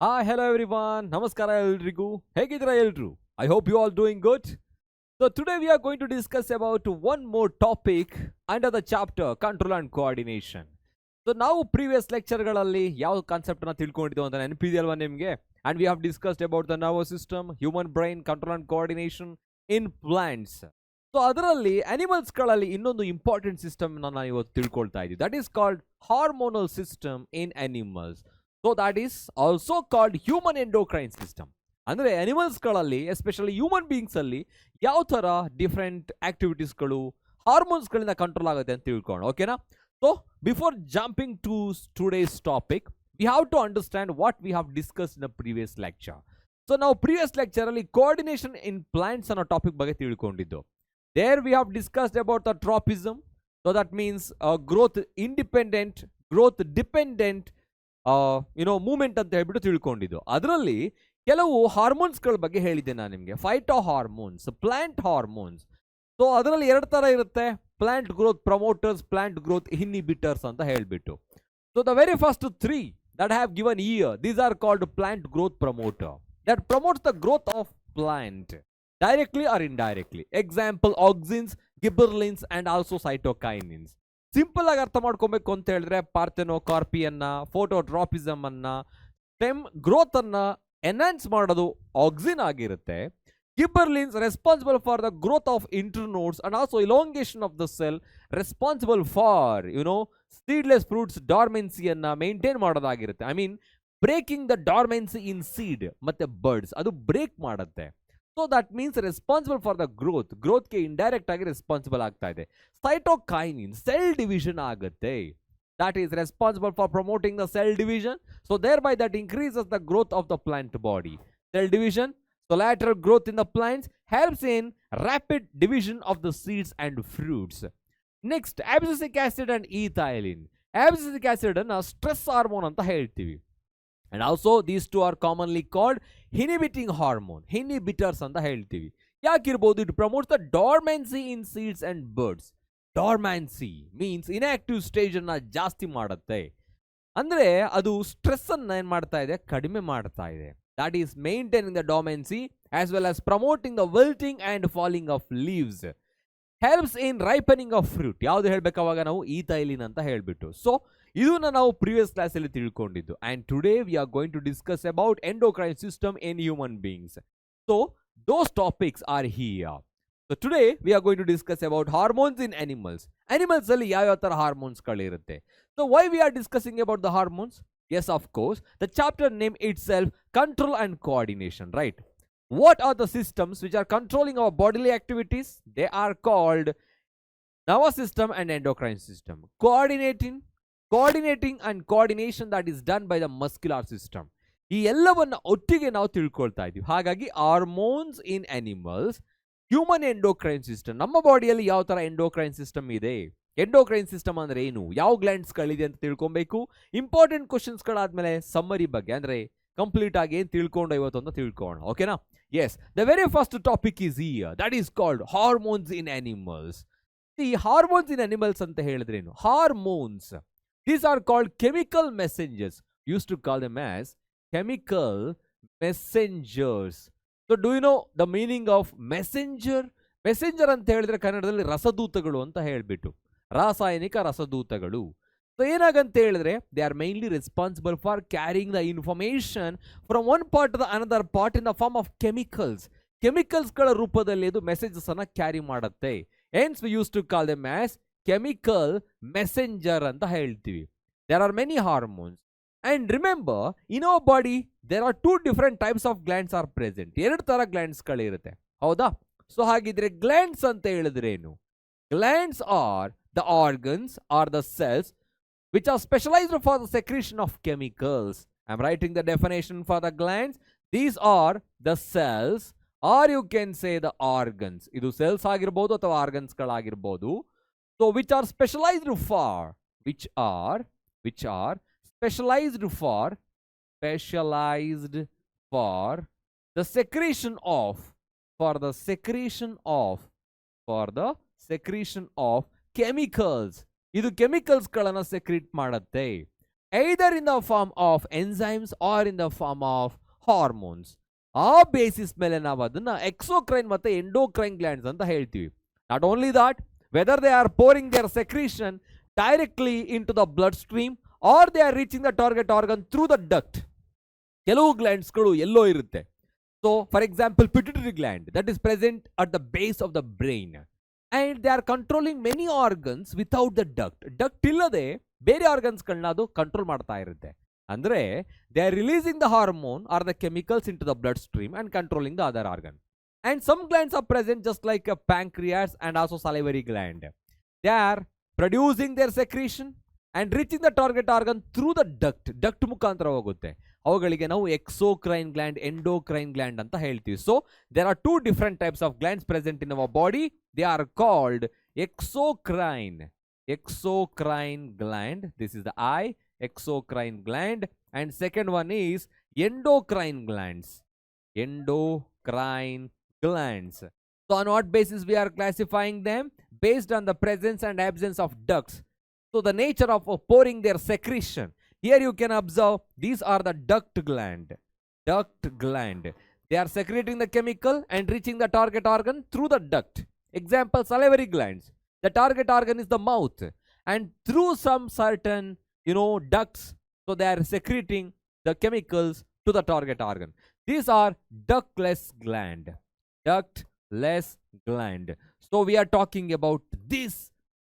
Hi, hello everyone. Namaskara eldrigu. Hegidra eldru? I hope you all doing good. So today we are going to discuss about one more topic under the chapter control and coordination. So ನಾವು previous lectureಗಳಲ್ಲಿ ಯಾವ concept ಅನ್ನು ತಿಳ್ಕೊಂಡಿದ್ದೋ ಅಂತ ನೆನಪಿದೆಯಲ್ವಾ ನಿಮಗೆ? And we have discussed about the nervous system, human brain, control and coordination in plants. So ಅದರಲ್ಲಿ ಅನಿಮಲ್ಸ್ಗಳಲ್ಲಿ ಇನ್ನೊಂದು important system ನಾನು ಇವತ್ತು ತಿಳ್ಕೊಳ್ತಾ ಇದ್ದೀವಿ. That is called hormonal system in animals. So that is also called human endocrine system. ಅಂದರೆ ಅನಿಮಲ್ಸ್ಗಳಲ್ಲಿ especially human ಬೀಯಿಂಗ್ಸಲ್ಲಿ ಯಾವ ಥರ different ಆಕ್ಟಿವಿಟೀಸ್ಗಳು ಹಾರ್ಮೋನ್ಸ್ಗಳಿಂದ control ಆಗುತ್ತೆ ಅಂತ ತಿಳ್ಕೊಂಡು, ಓಕೆನಾ? So before jumping to today's topic, we have to understand what we have discuss in a previous lecture. So ನಾವು previous ಲೆಕ್ಚರಲ್ಲಿ coordination in plants ಅನ್ನೋ ಟಾಪಿಕ್ ಬಗ್ಗೆ ತಿಳ್ಕೊಂಡಿದ್ದು. There we have discussed about the tropism. So that means growth independent, growth dependent movement ಅಂತ ಹೇಳ್ಬಿಟ್ಟು ತಿಳ್ಕೊಂಡಿದ್ದು. ಅದರಲ್ಲಿ ಕೆಲವು ಹಾರ್ಮೋನ್ಸ್ಗಳ ಬಗ್ಗೆ ಹೇಳಿದ್ದೆ ನಾನು ನಿಮಗೆ. Phyto hormones, plant hormones. So ಅದರಲ್ಲಿ ಎರಡು ಥರ ಇರುತ್ತೆ, plant growth promoters, plant growth inhibitors ಅಂತ ಹೇಳ್ಬಿಟ್ಟು. So the very first three that have given here, these are called plant growth promoter that promotes the growth of plant directly or indirectly. Example, auxins, gibberellins and also cytokinins. Simple ಆಗಿ ಅರ್ಥ ಮಾಡ್ಕೊಬೇಕು ಅಂತ ಹೇಳಿದ್ರೆ ಪಾರ್ಥೆನೋಕಾರ್ಪಿಯನ್ನ, ಫೋಟೋಟ್ರಾಪಿಸಮ್ ಅನ್ನ, stem growth ಅನ್ನ enhance ಮಾಡೋದು auxin ಆಗಿರುತ್ತೆ. ಗಿಬ್ಬರ್ಲಿನ್ಸ್ responsible for the growth of internodes and also elongation of the cell, responsible for seedless fruits ಡಾರ್ಮೆನ್ಸಿಯನ್ನ ಮೇಂಟೈನ್ ಮಾಡೋದಾಗಿರುತ್ತೆ. I mean breaking the dormancy in seed ಮತ್ತೆ ಬರ್ಡ್ಸ್, ಅದು ಬ್ರೇಕ್ ಮಾಡುತ್ತೆ. So that means responsible for the ಗ್ರೋತ್ಗೆ indirect ಆಗಿ responsible ಆಗ್ತಾ ಇದೆ. Cytokinin cell division ಆಗುತ್ತೆ, that is responsible for promoting the cell division. So thereby that increases the growth of the plant body. Cell division, so lateral growth in the plants helps in rapid division of the seeds and fruits. Next, abscisic acid and ethylene. Abscisic acid ಅನ್ನು stress hormone ಅಂತ ಹೇಳ್ತೀವಿ. And also these two are commonly called inhibiting hormone, inhibitors ಅಂತ ಹೇಳ್ತೀವಿ. ಯಾಕಿರ್ಬೋದು? It promotes the dormancy in seeds and birds. Dormancy means inactive stage ಅನ್ನ ಜಾಸ್ತಿ ಮಾಡುತ್ತೆ, ಅಂದ್ರೆ ಅದು ಸ್ಟ್ರೆಸ್ ಅನ್ನ ಏನ್ ಮಾಡ್ತಾ ಇದೆ, ಕಡಿಮೆ ಮಾಡ್ತಾ ಇದೆ. That is maintaining the dormancy as well as promoting the wilting and falling of leaves. Helps in ripening of fruit. ಯಾವ್ದು ಹೇಳ್ಬೇಕಾವಾಗ ನಾವು ಈಥೈಲಿನ್ ಅಂತ ಹೇಳ್ಬಿಟ್ಟು. ಸೊ ಇದನ್ನ ನಾವು ಪ್ರೀವಿಯಸ್ ಕ್ಲಾಸ್ ಅಲ್ಲಿ ತಿಳ್ಕೊಂಡಿದ್ದು. And today we are going to discuss about endocrine system in human beings. So those topics are here. So today we are going to discuss about hormones in animals. Animals ಅಲ್ಲಿ ಯಾವ ತರ hormones ಗಳಿರುತ್ತೆ. So why we are discussing about the hormones? Yes, of course. The chapter name itself, control and coordination, right? What are the systems which are controlling our bodily activities? They are called nervous system and endocrine system. Coordinating and coordination that is done by the muscular system. ಈ ಎಲ್ಲವನ್ನ ಒಟ್ಟಿಗೆ ನಾವು ತಿಳ್ಕೊಳ್ತಾ ಇದೀವಿ. ಹಾಗಾಗಿ hormones in animals, human endocrine system. ನಮ್ಮ ಬಾಡಿಯಲ್ಲಿ ಯಾವ ತರ ಎಂಡೋಕ್ರೈನ್ ಸಿಸ್ಟಮ್ ಇದೆ, ಎಂಡೋಕ್ರೈನ್ ಸಿಸ್ಟಮ್ ಅಂದ್ರೆ ಏನು, ಯಾವ ಗ್ಲ್ಯಾಂಡ್ಸ್ಗಳಿದೆ ಅಂತ ತಿಳ್ಕೊಬೇಕು. ಇಂಪಾರ್ಟೆಂಟ್ ಕ್ವಶನ್ಸ್ಗಳಾದ್ಮೇಲೆ ಸಮ್ಮರಿ ಬಗ್ಗೆ, ಅಂದ್ರೆ ಕಂಪ್ಲೀಟ್ ಆಗಿ ಏನ್ ತಿಳ್ಕೊಂಡು ಇವತ್ತು ಅಂತ ತಿಳ್ಕೊಳ್ಳೋಣ, ಓಕೆನಾ? Yes, the very first topic is here, that is called hormones in animals. ಈ ಹಾರ್ಮೋನ್ಸ್ ಇನ್ ಅನಿಮಲ್ಸ್ ಅಂತ ಹೇಳಿದ್ರೇನು? Hormones, these are called chemical messengers. Used to call them as chemical messengers. So do you know the meaning of messenger? Messenger ಅಂತ ಹೇಳಿದ್ರೆ ಕನ್ನಡದಲ್ಲಿ ರಸದೂತಗಳು ಅಂತ ಹೇಳ್ಬಿಟ್ಟು, ರಾಸಾಯನಿಕ ರಸದೂತಗಳು. So ಏನಾಗಂತ ಹೇಳಿದ್ರೆ they are mainly responsible for carrying the information from one part the another part in the form of chemicals. ಕೆಮಿಕಲ್ಸ್ಗಳ ರೂಪದಲ್ಲಿ ಇದು ಮೆಸೇಜಸ್ ಅನ್ನ ಕ್ಯಾರಿ ಮಾಡುತ್ತೆ. Hence we use to call them as chemical messenger ಅಂತ ಹೇಳ್ತೀವಿ. There are many hormones and remember in our body there are 2 different types of glands are present. 2 ತರ ಗ್ಲ್ಯಾಂಡ್ಸ್ಗಳಿರುತ್ತೆ, ಹೌದಾ? So ಹಾಗಿದ್ರೆ ಗ್ಲ್ಯಾಂಡ್ಸ್ ಅಂತ ಹೇಳಿದ್ರೆ ಏನು? Glands are the organs are the cells which are specialized for the secretion of chemicals. I am writing the definition for the glands. These are the cells, or you can say the organs. Idu cells agirbodu atha organs galagirbodu. So which are specialized for specialized for the secretion of chemicals. ಇದು chemicals ಗಳನ್ನ secrete ಮಾಡುತ್ತೆ. either in the form of enzymes or in the form of hormones. ಆ basis ಮೇಲೆ ನಾವು ಅದನ್ನ exocrine ಮತ್ತೆ endocrine glands ಅಂತ ಹೇಳ್ತೀವಿ. Not only that, whether they are pouring their secretion directly into the blood stream or they are reaching the target organ through the duct. ಕೆಲವು ಗ್ಲ್ಯಾಂಡ್ಸ್ಗಳು ಎಲ್ಲೋ ಇರುತ್ತೆ. So for example pituitary gland that is present at the base of the brain and they are controlling many organs without the duct illade ಬೇರೆ ಆರ್ಗನ್ಸ್ಗಳನ್ನ ಅದು control ಮಾಡ್ತಾ ಇರುತ್ತೆ. ಅಂದ್ರೆ they are releasing the hormone or the chemicals into the blood stream and controlling the other organ. And some glands are present just like a pancreas and also salivary gland. They are producing their secretion and reaching the target organ through the duct ಮುಖಾಂತರ ಹೋಗುತ್ತೆ. ಅವುಗಳಿಗೆ ನಾವು exocrine gland, endocrine gland ಅಂತ ಹೇಳ್ತೀವಿ. So there are 2 different types of glands present in our body. They are called exocrine gland. This is the eye, exocrine gland, and second one is endocrine glands. So on what basis we are classifying them? Based on the presence and absence of ducts. So the nature of pouring their secretion. Here you can observe these are the duct gland. They are secreting the chemical and reaching the target organ through the duct. Example, salivary glands. The target organ is the mouth, and through some certain ducts, so they are secreting the chemicals to the target organ. These are ductless gland. So we are talking about these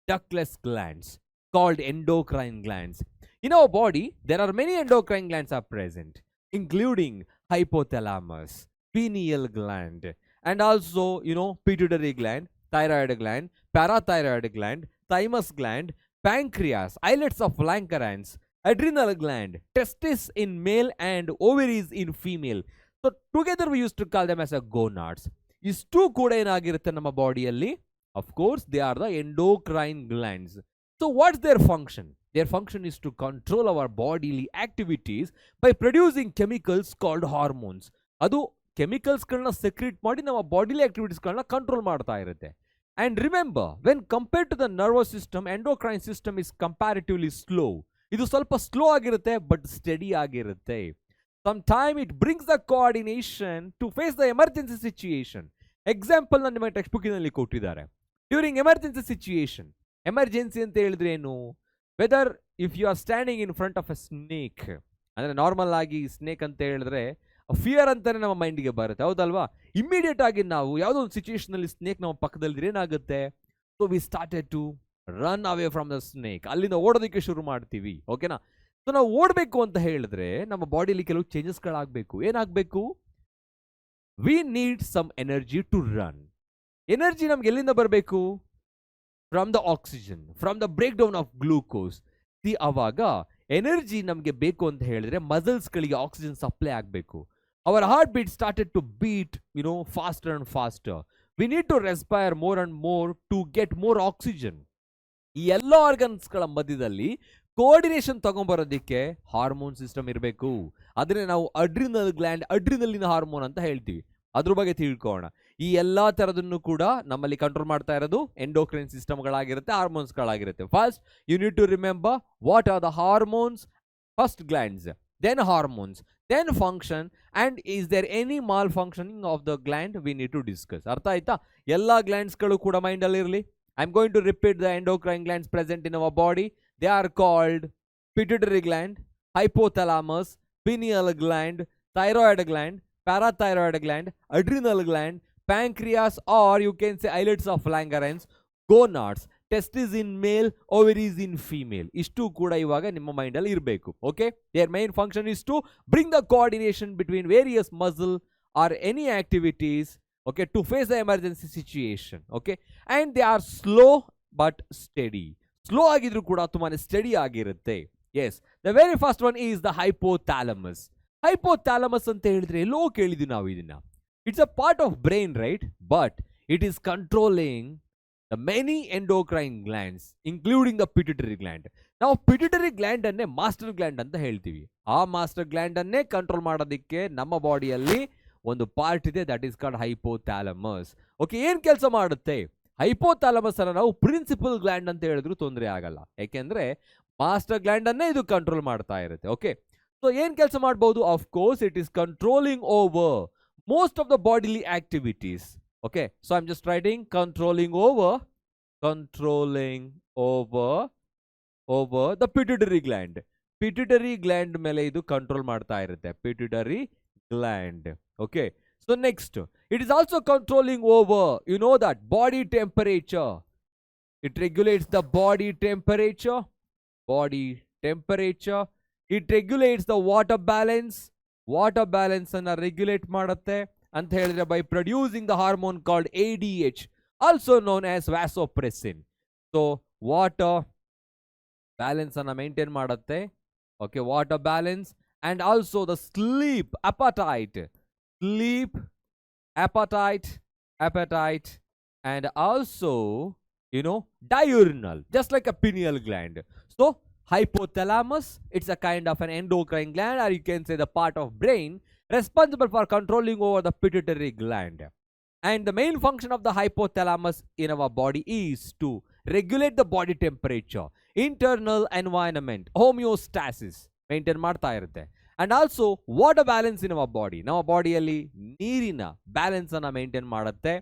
ductless glands called endocrine glands. In our body, there are many endocrine glands are present, including hypothalamus, pineal gland, and also, pituitary gland, thyroid gland, parathyroid gland, thymus gland, pancreas, islets of Langerhans, adrenal gland, testes in male and ovaries in female. So together we used to call them as a gonads. Istu kuda enagirutte nama bodyalli? Of course, they are the endocrine glands. So what's their function? Their function is to control our bodily activities by producing chemicals called hormones. Adu chemicals galna secrete ಮಾಡಿ ನಮ್ಮ bodily activities galna control ಮಾಡ್ತಾ ಇರುತ್ತೆ. And remember, when compared to the nervous system, endocrine system is comparatively slow. ಇದು ಸ್ವಲ್ಪ slow ಆಗಿರುತ್ತೆ but steady ಆಗಿರುತ್ತೆ. Sometime it brings the coordination to face the emergency situation. Example ನಾನು ನಿಮ್ಮ text book ನಲ್ಲಿ ಕೊಟ್ಟಿದ್ದಾರೆ. During emergency situation, emergency ಅಂತ ಹೇಳಿದ್ರೆ ಏನು? Whether if you are standing in front of a snake, ಅಂದರೆ ನಾರ್ಮಲ್ ಆಗಿ ಸ್ನೇಕ್ ಅಂತ ಹೇಳಿದ್ರೆ ಫಿಯರ್ ಅಂತಾನೆ ನಮ್ಮ ಮೈಂಡಿಗೆ ಬರುತ್ತೆ, ಹೌದಲ್ವಾ? ಇಮಿಡಿಯೇಟ್ ಆಗಿ ನಾವು ಯಾವುದೋ ಒಂದು ಸಿಚುಯೇಷನ್ ಅಲ್ಲಿ ಸ್ನೇಕ್ ನಮ್ಮ ಪಕ್ಕದಲ್ಲಿ ಏನಾಗುತ್ತೆ? So we started to run away from the snake. ಅಲ್ಲಿಂದ ಓಡೋದಕ್ಕೆ ಶುರು ಮಾಡ್ತೀವಿ, ಓಕೆನಾ? ಸೊ ನಾವು ಓಡಬೇಕು ಅಂತ ಹೇಳಿದ್ರೆ ನಮ್ಮ ಬಾಡಿಲಿ ಕೆಲವು ಚೇಂಜಸ್ಗಳಾಗಬೇಕು. ಏನಾಗಬೇಕು? We need some energy to run. Energy ನಮ್ಗೆ ಎಲ್ಲಿಂದ ಬರಬೇಕು? From the oxygen, from the break down of glucose. ಅವಾಗ ಎನರ್ಜಿ ನಮಗೆ ಬೇಕು ಅಂತ ಹೇಳಿದ್ರೆ ಮಸಲ್ಸ್ಗಳಿಗೆ ಆಕ್ಸಿಜನ್ ಸಪ್ಲೈ ಆಗಬೇಕು. Our heart beat started to beat faster and faster. We need to respire more and more to get more oxygen. ಈ ಎಲ್ಲ ಆರ್ಗನ್ಸ್ಗಳ ಮಧ್ಯದಲ್ಲಿ ಕೋಆರ್ಡಿನೇಷನ್ ತಗೊಂಡ್ಬರೋದಕ್ಕೆ ಹಾರ್ಮೋನ್ ಸಿಸ್ಟಮ್ ಇರಬೇಕು. ಅದನ್ನೇ ನಾವು ಅಡ್ರಿನಲ್ ಗ್ಲ್ಯಾಂಡ್, ಅಡ್ರಿನಲಿನ ಹಾರ್ಮೋನ್ ಅಂತ ಹೇಳ್ತೀವಿ. ಅದ್ರ ಬಗ್ಗೆ ತಿಳ್ಕೊಳ್ಳೋಣ. ಈ ಎಲ್ಲಾ ತರದನ್ನು ಕೂಡ ನಮ್ಮಲ್ಲಿ ಕಂಟ್ರೋಲ್ ಮಾಡ್ತಾ ಇರೋದು ಎಂಡೋಕ್ರೈನ್ ಸಿಸ್ಟಮ್ಗಳಾಗಿರುತ್ತೆ, ಹಾರ್ಮೋನ್ಸ್ಗಳಾಗಿರುತ್ತೆ. First you need to remember what are the hormones. First glands, then hormones, then function, and is there any malfunctioning of the gland we need to discuss. ಅರ್ಥ ಆಯ್ತಾ? ಎಲ್ಲ ಗ್ಲ್ಯಾಂಡ್ಸ್ಗಳು ಕೂಡ ಮೈಂಡ್ ಅಲ್ಲಿ ಇರಲಿ. I am going to repeat the endocrine glands present in our body. They are called pituitary gland, hypothalamus, pineal gland, thyroid gland, parathyroid gland, adrenal gland, pancreas, or you can say islets of Langerhans, gonads, testes in male, ovaries in female. Ishtu kuda ivaga nimma mind alli irbeku. Okay, their main function is to bring the coordination between various muscle or any activities, okay, to face the emergency situation. Okay, and they are slow but steady. Slow agidru kuda tumane steady agirutte. Yes, the very first one is the hypothalamus. Hypothalamus anta helidre ello kelidhi navu idina. It's a part of brain, right? But it is controlling the many endocrine glands, including the pituitary gland. Now pituitary gland anne master gland anta heltivi. Aa master gland anne control madodikke namma body alli ಒಂದು part ಇದೆ, that is called hypothalamus. Okay, ಏನ್ ಕೆಲಸ ಮಾಡುತ್ತೆ? Hypothalamus ಅನ್ನ ನಾವು principal gland ಅಂತ ಹೇಳಿದ್ರು ತೊಂದರೆ ಆಗಲ್ಲ. ಯಾಕೆಂದ್ರೆ ಮಾಸ್ಟರ್ ಗ್ಲ್ಯಾಂಡ್ ಅನ್ನೇ ಇದು ಕಂಟ್ರೋಲ್ ಮಾಡ್ತಾ ಇರುತ್ತೆ. ಓಕೆ, ಸೊ ಏನ್ ಕೆಲಸ ಮಾಡಬಹುದು? Of course it is controlling over most of the bodily activities. Okay, so I'm just writing controlling over the pituitary gland. Pituitary gland mele idu control ಮಾಡ್ತಾ ಇರುತ್ತೆ, pituitary gland. Okay, so next, it is also controlling over, you know that, body temperature. It regulates the body temperature. It regulates the water balance ಅನ್ನ regulate ಮಾಡುತ್ತೆ ಅಂತ ಹೇಳಿದ್ರೆ by producing the hormone called ADH, also known as vasopressin. So water balance ಅನ್ನ maintain ಮಾಡುತ್ತೆ. Okay, water balance, and also the sleep appetite, and also, you know, diurnal, just like a pineal gland. So hypothalamus, it's a kind of an endocrine gland, or you can say the part of brain responsible for controlling over the pituitary gland. And the main function of the hypothalamus in our body is to regulate the body temperature, internal environment, homeostasis maintain ಮಾಡ್ತಾ ಇರುತ್ತೆ, and also water balance in our body. ನಮ್ಮ ಬಾಡಿಯಲ್ಲಿ ನೀರಿನ balance ಅನ್ನ maintain ಮಾಡುತ್ತೆ,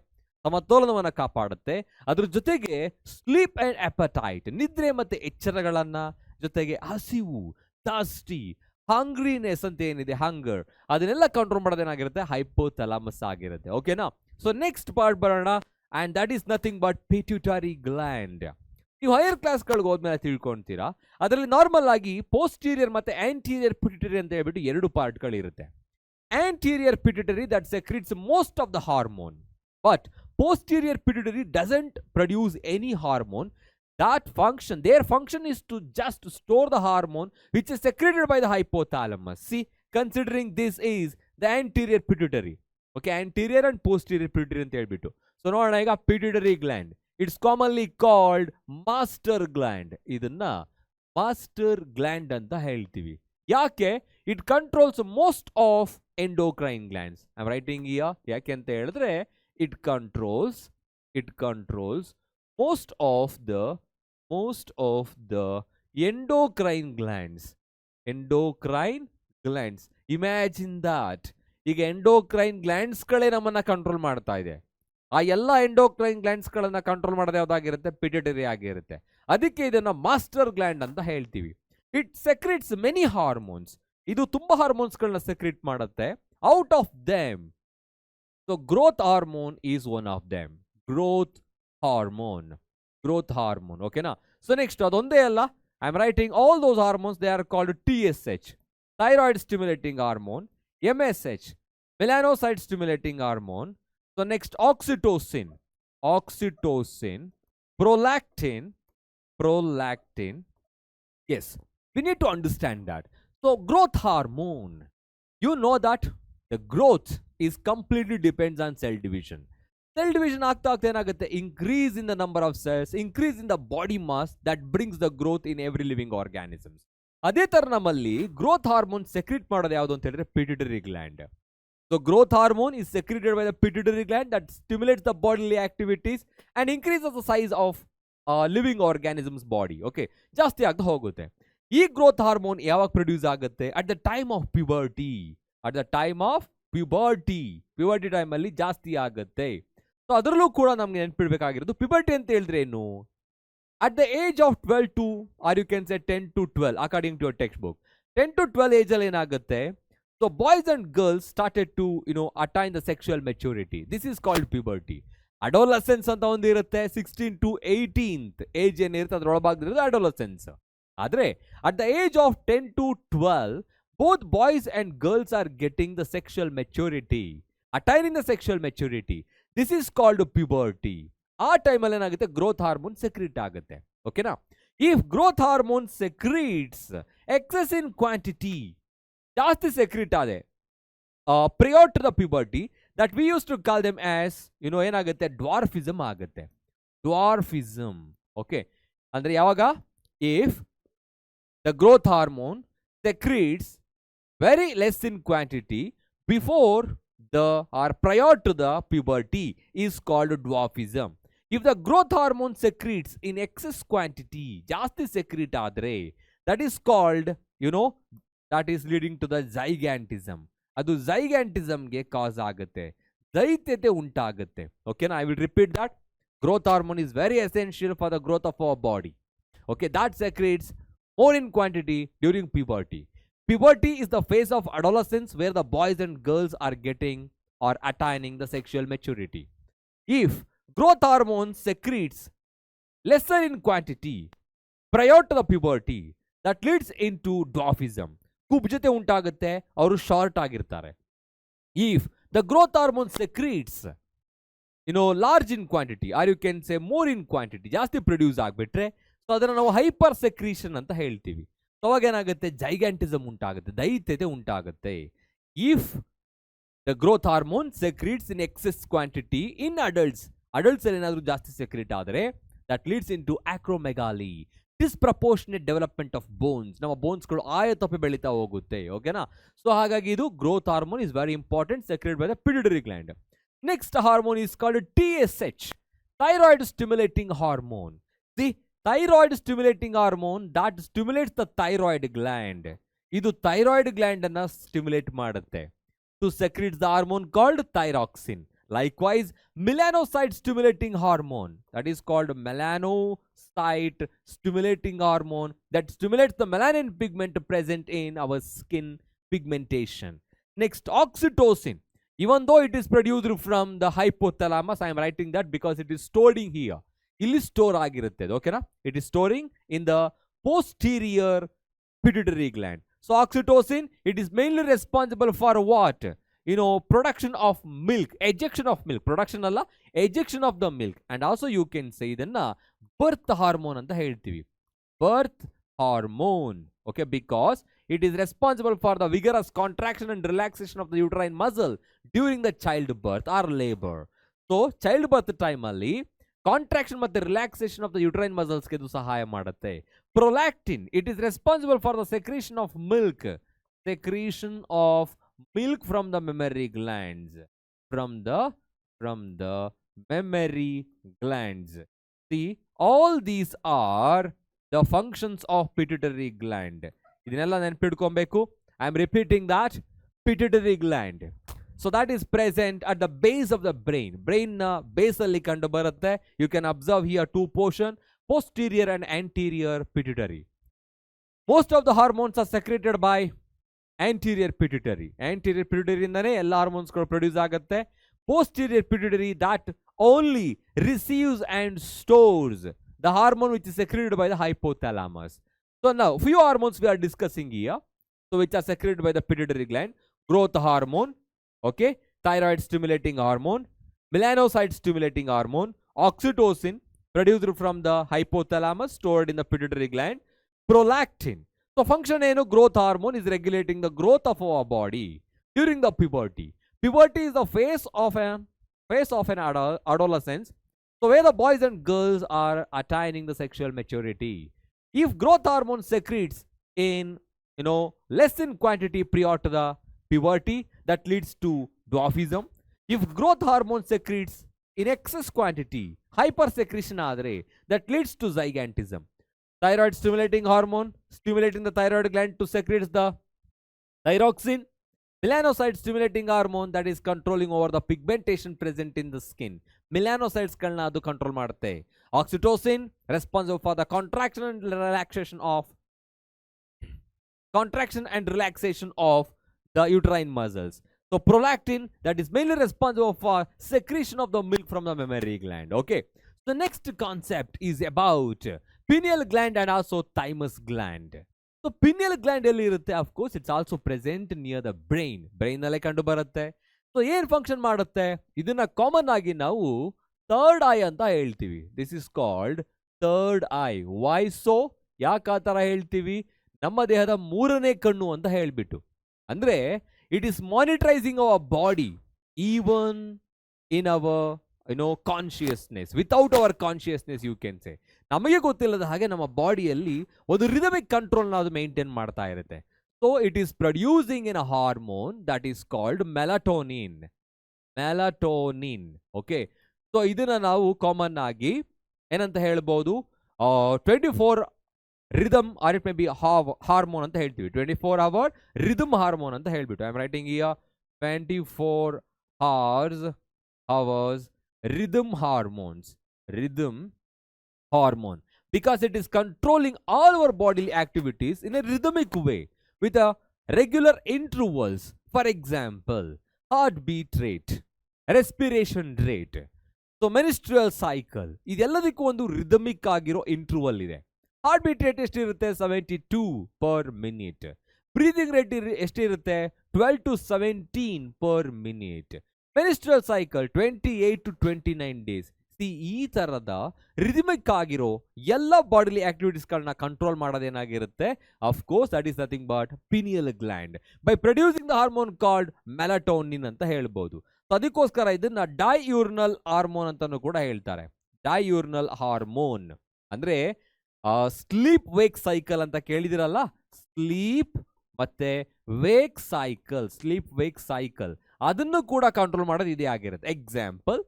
ಸಮತೋಲನವನ್ನು ಕಾಪಾಡುತ್ತೆ. ಅದ್ರ ಜೊತೆಗೆ ಸ್ಲೀಪ್ ಅಂಡ್ ಅಪಟೈಟ್, ನಿದ್ರೆ ಮತ್ತೆ ಎಚ್ಚರಗಳನ್ನ, ಜೊತೆಗೆ ಹಸಿವು, ಥರ್ಸ್ಟಿ, ಹಂಗ್ರಿನೆಸ್ ಅಂತ ಏನಿದೆ, ಹಂಗರ್, ಅದನ್ನೆಲ್ಲ ಕಂಟ್ರೋಲ್ ಮಾಡೋದೇನಾಗಿರುತ್ತೆ? ಹೈಪೋಥಾಲಮಸ್ ಆಗಿರುತ್ತೆ. ಓಕೆನಾ? ಸೊ ನೆಕ್ಸ್ಟ್ ಪಾರ್ಟ್ ಬರೋಣ, and that is nothing but pituitary gland. ನೀವು ಹೈಯರ್ ಕ್ಲಾಸ್ಗಳಿಗೆ ಹೋದ್ಮೇಲೆ ತಿಳ್ಕೊಂತೀರಾ, ಅದರಲ್ಲಿ ನಾರ್ಮಲ್ ಆಗಿ ಪೋಸ್ಟೀರಿಯರ್ ಮತ್ತೆ ಆಂಟೀರಿಯರ್ ಪಿಟ್ಯೂಟರಿ ಅಂತ ಹೇಳ್ಬಿಟ್ಟು ಎರಡು ಪಾರ್ಟ್ಗಳಿರುತ್ತೆ. Anterior pituitary that secretes most of the hormone, but posterior pituitary doesn't produce any hormone. Their function is to just store the hormone which is secreted by the hypothalamus. See, considering this is the anterior pituitary. Okay, anterior and posterior pituitary anta helbittu. So nodana iga pituitary gland, it's commonly called master gland. Idanna master gland anta ಹೇಳ್ತೀವಿ. ಯಾಕೆ? it controls most of endocrine glands. I'm writing here ಯಾಕೆ ಅಂತ ಹೇಳಿದ್ರೆ it controls most of the endocrine glands. Imagine that. ಈಗ endocrine glands ಗಳೇ ನಮ್ಮನ್ನ control ಮಾಡ್ತಾ ಇದೆ. ಆ ಎಲ್ಲ ಎಂಡೋಕ್ರೈನ್ ಗ್ಲ್ಯಾಂಡ್ಸ್ ಗಳನ್ನ ಕಂಟ್ರೋಲ್ ಮಾಡೋದು ಯಾವ್ದಾಗಿರುತ್ತೆ? ಪಿಟ್ಯೂಟರಿ ಆಗಿರುತ್ತೆ. ಅದಕ್ಕೆ ಇದನ್ನ ಮಾಸ್ಟರ್ ಗ್ಲ್ಯಾಂಡ್ ಅಂತ ಹೇಳ್ತೀವಿ. It secretes many hormones. ಇದು ತುಂಬಾ ಹಾರ್ಮೋನ್ಸ್ ಗಳನ್ನ ಸೆಕ್ರೆಟ್ ಮಾಡುತ್ತೆ. Out of them, so growth hormone is one of them. Growth hormone. Okay na? So next, adonde alla, I am writing all those hormones. They are called TSH, thyroid stimulating hormone, MSH, melanocyte stimulating hormone. So next, oxytocin, prolactin. Yes, we need to understand that. So growth hormone, you know that the growth is completely depends on cell division. Cell division ಆಗ್ತಾ ಏನಾಗುತ್ತೆ? increase in the number of cells, increase in the body mass, that brings the growth in every living organisms. ಅದೇ ತರ ನಮ್ಮಲ್ಲಿ growth hormone secrete ಮಾಡೋದು ಯಾವುದು ಅಂತ ಹೇಳಿದ್ರೆ pituitary gland. So growth hormone is secreted by the pituitary gland that stimulates the bodily activities and increases the size of living organisms body. Okay, ಜಾಸ್ತಿ ಆಗ್ತಾ ಹೋಗುತ್ತೆ. ಈ growth hormone ಯಾವಾಗ ಪ್ರೊಡ್ಯೂಸ್ ಆಗುತ್ತೆ? at the time of puberty. Puberty time ಅಲ್ಲಿ ಜಾಸ್ತಿ ಆಗುತ್ತೆ. So ಅದರಲ್ಲೂ ಕೂಡ ನಮ್ಗೆ ನೆನ್ಪಿಡ್ಬೇಕಾಗಿರೋದು, ಪ್ಯುಬರ್ಟಿ ಅಂತ ಹೇಳಿದ್ರೆ ಏನು? At the age of 12 to, or you can say 10 to 12 according to your textbook. 10 to 12 age ಅಲ್ಲಿ ಏನಾಗುತ್ತೆ? So boys and girls started to attain the sexual maturity. This is called puberty. Adolescence ಅಂತ ಒಂದು ಇರುತ್ತೆ, 16 to 18th age ಏನಿರುತ್ತೆ ಅದ್ರೊಳಗಾಗಿರೋದು adolescence. ಆದ್ರೆ at the age of 10 to 12 both boys and girls are getting the sexual maturity, attaining the sexual maturity. This is called puberty. ಆ ಟೈಮಲ್ಲಿ ಏನಾಗುತ್ತೆ? Growth hormone secrete ಆಗುತ್ತೆ. ಓಕೆನಾ? If growth hormone secretes excess in quantity, ಜಾಸ್ತಿ secrete ಆದೆ prior to the puberty, that we used to call them as ಏನಾಗುತ್ತೆ? ಡ್ವಾರ್ಫಿಸಮ್ ಆಗುತ್ತೆ. ಡ್ವಾರ್ಫಿಸಮ್. Okay, ಅಂದ್ರೆ ಯಾವಾಗ? if the growth hormone secretes very less in quantity before or prior to the puberty is called dwarfism. If the growth hormone secretes in excess quantity, ಜಾಸ್ತಿ secrete ಆದ್ರೆ, that is called, that is leading to the zygantism. ಅದು zygantismಗೆ ಕಾಸ್ ಆಗುತ್ತೆ, ದೈತ್ಯತೆ ಉಂಟಾಗುತ್ತೆ. ಓಕೆನಾ? I will repeat that. Growth hormone is very essential for the growth of our body. Okay, that secretes more in quantity during puberty. Puberty is the phase of adolescence where the boys and girls are getting or attaining the sexual maturity. If growth hormone secretes lesser in quantity prior to the puberty, that leads into dwarfism. ಕುಬ್ಜತೆ ಉಂಟಾಗುತ್ತೆ, ಅವರು short ಆಗಿರ್ತಾರೆ. If the growth hormone secretes large in quantity, or you can say more in quantity, ಜಾಸ್ತಿ produce ಆಗಿಬಿಟ್ರೆ, so ಅದನ್ನು ನಾವು hyper secretion ಅಂತ ಹೇಳ್ತೀವಿ. So ಅವಾಗ ಏನಾಗುತ್ತೆ, ಜೈಗ್ಯಾಂಟಿಸಮ್ ಉಂಟಾಗುತ್ತೆ, ದೈತ್ಯತೆ ಉಂಟಾಗುತ್ತೆ. If the growth hormone secretes in excess quantity in adults ಅಲ್ಲಿ ಏನಾದರೂ ಜಾಸ್ತಿ ಸೆಕ್ರೀಟ್ ಆದರೆ, that leads into acromegaly, disproportionate development of bones. ನಮ್ಮ ಬೋನ್ಸ್ಗಳು ಆಯತಪ್ಪಿ ಬೆಳೀತಾ ಹೋಗುತ್ತೆ. ಓಕೆನಾ? ಸೊ ಹಾಗಾಗಿ ಇದು growth hormone is very important, secrete by the pituitary gland. Next hormone is called TSH, thyroid stimulating hormone. The thyroid stimulating hormone that stimulates the thyroid gland. Idu thyroid gland anna stimulate ಮಾಡುತ್ತೆ to secrete the hormone called thyroxine. Likewise, melanocyte stimulating hormone, that is called melanocyte stimulating hormone, that stimulates the melanin pigment present in our skin pigmentation. Next, oxytocin. Even though it is produced from the hypothalamus, I am writing that because it is stored in here. Illi store ಆಗಿರುತ್ತೆ. ಓಕೆನಾ? It is storing in the posterior pituitary gland. So oxytocin, it is mainly responsible for what? Production of milk, ejection of milk. Production ಅಲ್ಲ, ejection of the milk. And also you can say ಇದನ್ನ birth hormone ಅಂತ ಹೇಳ್ತೀವಿ. Birth hormone. Okay, because it is responsible for the vigorous contraction and relaxation of the uterine muscle during the childbirth or labor. So childbirth time alli contraction ಮತ್ತು relaxation of the uterine muscles ಗೆ ಇದು ಸಹಾಯ ಮಾಡುತ್ತೆ. Prolactin, it is responsible for the secretion of milk from the mammary glands. From the mammary glands. See, all these are the functions of pituitary gland. ಇದನ್ನೆಲ್ಲ ನೆನಪಿಟ್ಕೊಬೇಕು. I am repeating that. Pituitary gland, so that is present at the base of the brain. Brain ನ base ಅಲ್ಲಿ ಕಂಡು ಬರುತ್ತೆ. You can observe here two portion, posterior and anterior pituitary. Most of the hormones are secreted by anterior pituitary. Anterior pituitary ಇಂದನೇ ಎಲ್ಲ ಹಾರ್ಮೋನ್ಸ್ಗಳು produce ಆಗುತ್ತೆ. Posterior pituitary, that only receives and stores the hormone which is secreted by the hypothalamus. So now few hormones we are discussing here, so which are secreted by the pituitary gland. Growth hormone, okay, thyroid stimulating hormone, melanocyte stimulating hormone, oxytocin produced from the hypothalamus stored in the pituitary gland, prolactin. So function growth hormone is regulating the growth of our body during the puberty. Puberty is the phase of an adolescence, so where the boys and girls are attaining the sexual maturity. If growth hormone secretes in less in quantity prior to the puberty, that leads to dwarfism. If growth hormone secretes in excess quantity, hypersecretion adre, that leads to zygantism. Thyroid stimulating hormone stimulating the thyroid gland to secrete the thyroxine. Melanocyte stimulating hormone, that is controlling over the pigmentation present in the skin. Melanocytes ಗಳನ್ನ ಅದು control ಮಾಡುತ್ತೆ. Oxytocin, responsible for the contraction and relaxation of the uterine muscles. So prolactin, that is mainly responsible for secretion of the milk from the mammary gland. Okay, so the next concept is about pineal gland and also thymus gland. So pineal gland ಎಲ್ಲಿ ಇರುತ್ತೆ? Of course it's also present near the brain. Brain ನಲ್ಲೇ ಕಂಡು ಬರುತ್ತೆ. So ಏನ್ function ಮಾಡುತ್ತೆ? ಇದನ್ನ common ಆಗಿ ನಾವು ಥರ್ಡ್ ಐ ಅಂತ ಹೇಳ್ತೀವಿ. This is called third I. Why so? ಯಾಕೆ ಆ ಥರ ಹೇಳ್ತೀವಿ? ನಮ್ಮ ದೇಹದ ಮೂರನೇ ಕಣ್ಣು ಅಂತ ಹೇಳ್ಬಿಟ್ಟು. ಅಂದ್ರೆ it is monitorising our body even in our consciousness, without our consciousness you can say. ನಮಗೆ ಗೊತ್ತಿಲ್ಲದ ಹಾಗೆ ನಮ್ಮ ಬಾಡಿಯಲ್ಲಿ ಒಂದು ರಿದಮಿಕ್ ಕಂಟ್ರೋಲ್ನ ಅದು ಮೇಂಟೈನ್ ಮಾಡ್ತಾ ಇರುತ್ತೆ. So it is producing in a hormone that is called melatonin. Okay, so ಇದನ್ನ ನಾವು ಕಾಮನ್ ಆಗಿ ಏನಂತ ಹೇಳ್ಬೋದು, 24 rhythm or it may be hormone ಅಂತ ಹೇಳ್ತೀವಿ. 24 hour rhythm hormone ಅಂತ ಹೇಳ್ಬಿಟ್ಟು. I am writing here 24 hours rhythm hormone, because it is controlling all our bodily activities in a rhythmic way with a regular intervals. For example, heartbeat rate, respiration rate, so menstrual cycle, ಇದೆಲ್ಲದಕ್ಕೂ ಒಂದು rhythmic ಆಗಿರೋ interval ಇದೆ. Heart beat rate ಎಷ್ಟಿರುತ್ತೆ? 72 per minute. Breathing rate ಎಷ್ಟಿರುತ್ತೆ? 12 to 17 per minute. menstrual cycle 28 to 29 days. ಈ ತರದ rhythmic ಆಗಿರೋ ಎಲ್ಲ ಬಾಡಿಲಿ ಆಕ್ಟಿವಿಟೀಸ್ಗಳನ್ನ ಕಂಟ್ರೋಲ್ ಮಾಡೋದೇನಾಗಿರುತ್ತೆ? Of course that is nothing but pineal gland by producing the hormone called melatonin ಅಂತ ಹೇಳ್ಬೋದು. ಅದಕ್ಕೋಸ್ಕರ ಇದನ್ನ ಡೈಯೂರ್ನಲ್ ಹಾರ್ಮೋನ್ ಅಂತಾನು ಕೂಡ ಹೇಳ್ತಾರೆ. ಡೈಯೂರ್ನಲ್ ಹಾರ್ಮೋನ್ ಅಂದ್ರೆ ಸ್ಲೀಪ್ ವೇಕ್ ಸೈಕಲ್ ಅಂತ ಕೇಳಿದಿರಲ್ಲ, ಸ್ಲೀಪ್ ಮತ್ತೆ ವೇಕ್ ಸೈಕಲ್ ಅದನ್ನು ಕೂಡ ಕಂಟ್ರೋಲ್ ಮಾಡೋದು ಇದೇ ಆಗಿರುತ್ತೆ. Example,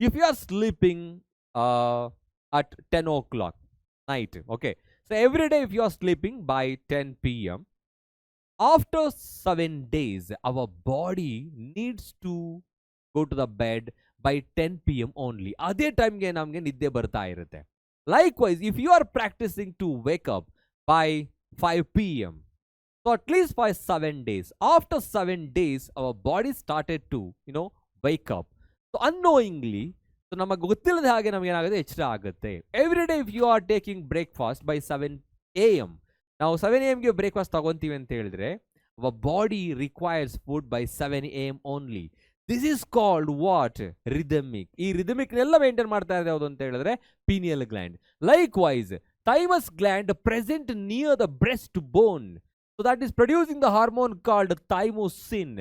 if you are sleeping at 10 o'clock night, okay, so every day if you are sleeping by 10 p.m, after 7 days our body needs to go to the bed by 10 p.m only. Adhe time ge namge nidde barta irutte. Likewise, if you are practicing to wake up by 5 p.m, so at least for 7 days, after 7 days our body started to wake up. So unknowingly, so ನಮಗೆ ಗೊತ್ತಿಲ್ಲದೆ ಹಾಗೆ ನಮಗೆ ಏನಾಗುತ್ತೆ? ಎಚ್ಚರ ಆಗುತ್ತೆ. Every day if you are taking breakfast by 7 AM, ನಾವು 7 AM ಗೆ breakfast ತಗೊಂತೀವಿ ಅಂತ ಹೇಳಿದ್ರೆ our body requires food by 7 AM only. This is called what? Rhythmic. ಈ ರಿದಮಿಕ್ ಎಲ್ಲ ಮೇಂಟೈನ್ ಮಾಡ್ತಾ ಇದೆ ಯಾವುದು ಅಂತ ಹೇಳಿದ್ರೆ pineal gland. Likewise thymus gland present near the breast bone, so that is producing the hormone called thymosin.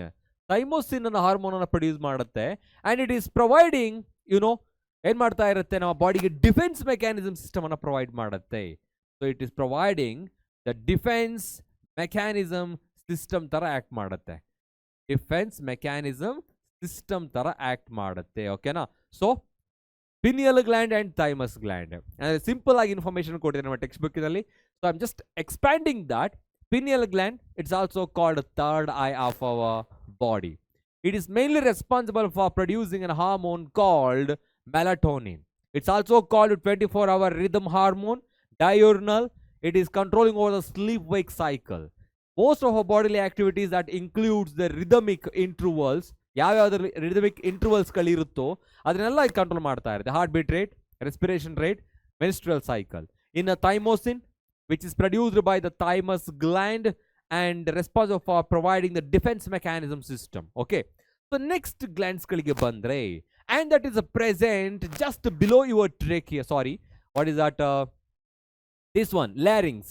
Thymosin ಅನ್ನೋ hormone ಅನ್ನು produce ಮಾಡುತ್ತೆ ಅಂಡ್ ಇಟ್ ಈಸ್ ಪ್ರೊವೈಡಿಂಗ್ ಏನ್ ಮಾಡ್ತಾ ಇರುತ್ತೆ? ನಮ್ಮ ಬಾಡಿಗೆ ಡಿಫೆನ್ಸ್ ಮೆಕ್ಯಾನಿಸಮ್ ಸಿಸ್ಟಮ್ ಅನ್ನು ಪ್ರೊವೈಡ್ ಮಾಡುತ್ತೆ. So it is providing the defence mechanism system ತರ ಆಕ್ಟ್ ಮಾಡುತ್ತೆ. ಓಕೆನಾ? So pineal gland and thymus gland simple ಆಗಿ ಇನ್ಫಾರ್ಮೇಶನ್ ಕೊಟ್ಟಿದೆ ನಮ್ಮ ಟೆಕ್ಸ್ಟ್ ಬುಕ್ ನಲ್ಲಿ. So I am just expanding that. Pineal gland, it's also called third eye of our body. It is mainly responsible for producing a hormone called melatonin. It's also called 24-hour rhythm hormone, diurnal. It is controlling over the sleep-wake cycle. Most of our bodily activities that includes the rhythmic intervals, ಯಾವ್ಯಾವ್ದು rhythmic intervals ಗಳಿರುತ್ತೋ ಅದನ್ನೆಲ್ಲ ಇದು control ಮಾಡ್ತಾ ಇರುತ್ತೆ. Heart beat rate, respiration rate, menstrual cycle. In a thymosin, which is produced by the thymus gland and responsible for providing the defense mechanism system. Okay, so next glands kalige bandre, and that is present just below your trachea. Sorry, what is that? This one, larynx,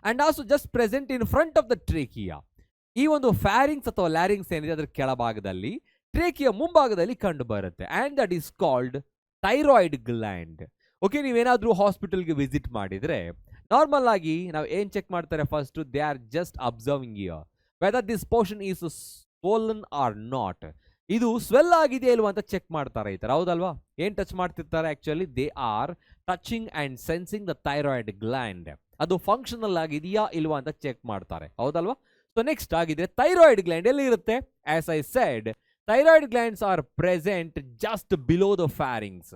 and also just present in front of the trachea. ಈ ಒಂದು pharynx ಅಥವಾ larynx ಏನಿದೆ ಅದರ ಕೆಳಭಾಗದಲ್ಲಿ ಟ್ರೇಕಿಯ ಮುಂಭಾಗದಲ್ಲಿ ಕಂಡು ಬರುತ್ತೆ, and that is called thyroid gland. Okay, ನೀವೇನಾದ್ರೂ ಹಾಸ್ಪಿಟಲ್ಗೆ ವಿಸಿಟ್ ಮಾಡಿದ್ರೆ ನಾರ್ಮಲ್ ಆಗಿ ನಾವು ಏನ್ ಚೆಕ್ ಮಾಡ್ತಾರೆ? First they are just observing here whether this portion is swollen or not. ಇದು ಸ್ವೆಲ್ ಆಗಿದೆಯಾ ಇಲ್ವಾ ಅಂತ ಚೆಕ್ ಮಾಡ್ತಾರೆ ಈ ತರ, ಹೌದಲ್ವಾ? ಏನ್ ಟಚ್ ಮಾಡ್ತಿರ್ತಾರೆ? Actually they are touching and sensing the thyroid gland. ಅದು ಫಂಕ್ಷನಲ್ ಆಗಿದೆಯಾ ಇಲ್ವಾ ಅಂತ ಚೆಕ್ ಮಾಡ್ತಾರೆ, ಹೌದಲ್ವಾ? ಸೊ ನೆಕ್ಸ್ಟ್ ಆಗಿದ್ರೆ ಥೈರಾಯ್ಡ್ ಗ್ಲ್ಯಾಂಡ್ ಎಲ್ಲಿ ಇರುತ್ತೆ? As I said, thyroid glands are present just below the pharynx.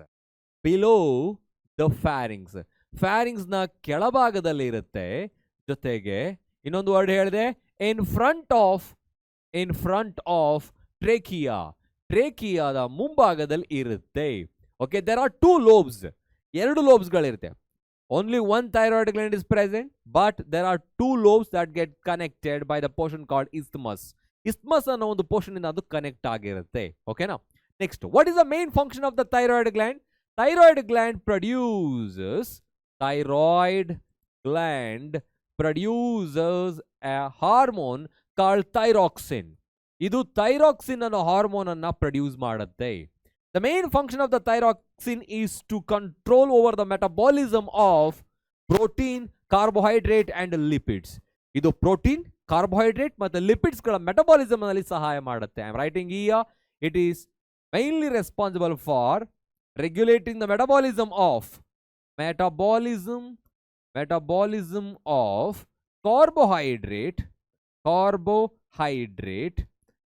Pharynx ನ ಕೆಳಭಾಗದಲ್ಲಿ ಇರುತ್ತೆ. ಜೊತೆಗೆ ಇನ್ನೊಂದು ವರ್ಡ್ ಹೇಳಿದೆ, ಇನ್ ಫ್ರಂಟ್ ಆಫ್ ಟ್ರೇಕಿಯಾದ ಮುಂಭಾಗದಲ್ಲಿ ಇರುತ್ತೆ. ಓಕೆ, ದೇರ್ ಆರ್ 2 lobes, 2 lobesಗಳಿರುತ್ತೆ. Only 1 thyroid gland is present, but there are 2 lobes that get connected by the portion called isthmus. Isthmus ಅನ್ನೋ ಒಂದು ಪೋರ್ಷನ್ ಇಂದ ಅದು ಕನೆಕ್ಟ್ ಆಗಿರುತ್ತೆ. ಓಕೆನಾ? Next, what is the main function of the thyroid gland? Thyroid gland produces a hormone called thyroxine. ಇದು thyroxine ಅನ್ನೋ hormone ಅನ್ನ produce ಮಾಡುತ್ತೆ. The main function of the thyroxine is to control over the metabolism of protein, carbohydrate and lipids. ಇದು protein, carbohydrate ಮತ್ತು lipids ಗಳ metabolism ನಲ್ಲಿ ಸಹಾಯ ಮಾಡುತ್ತೆ. I am writing here, it is mainly responsible for regulating the metabolism metabolism of carbohydrate.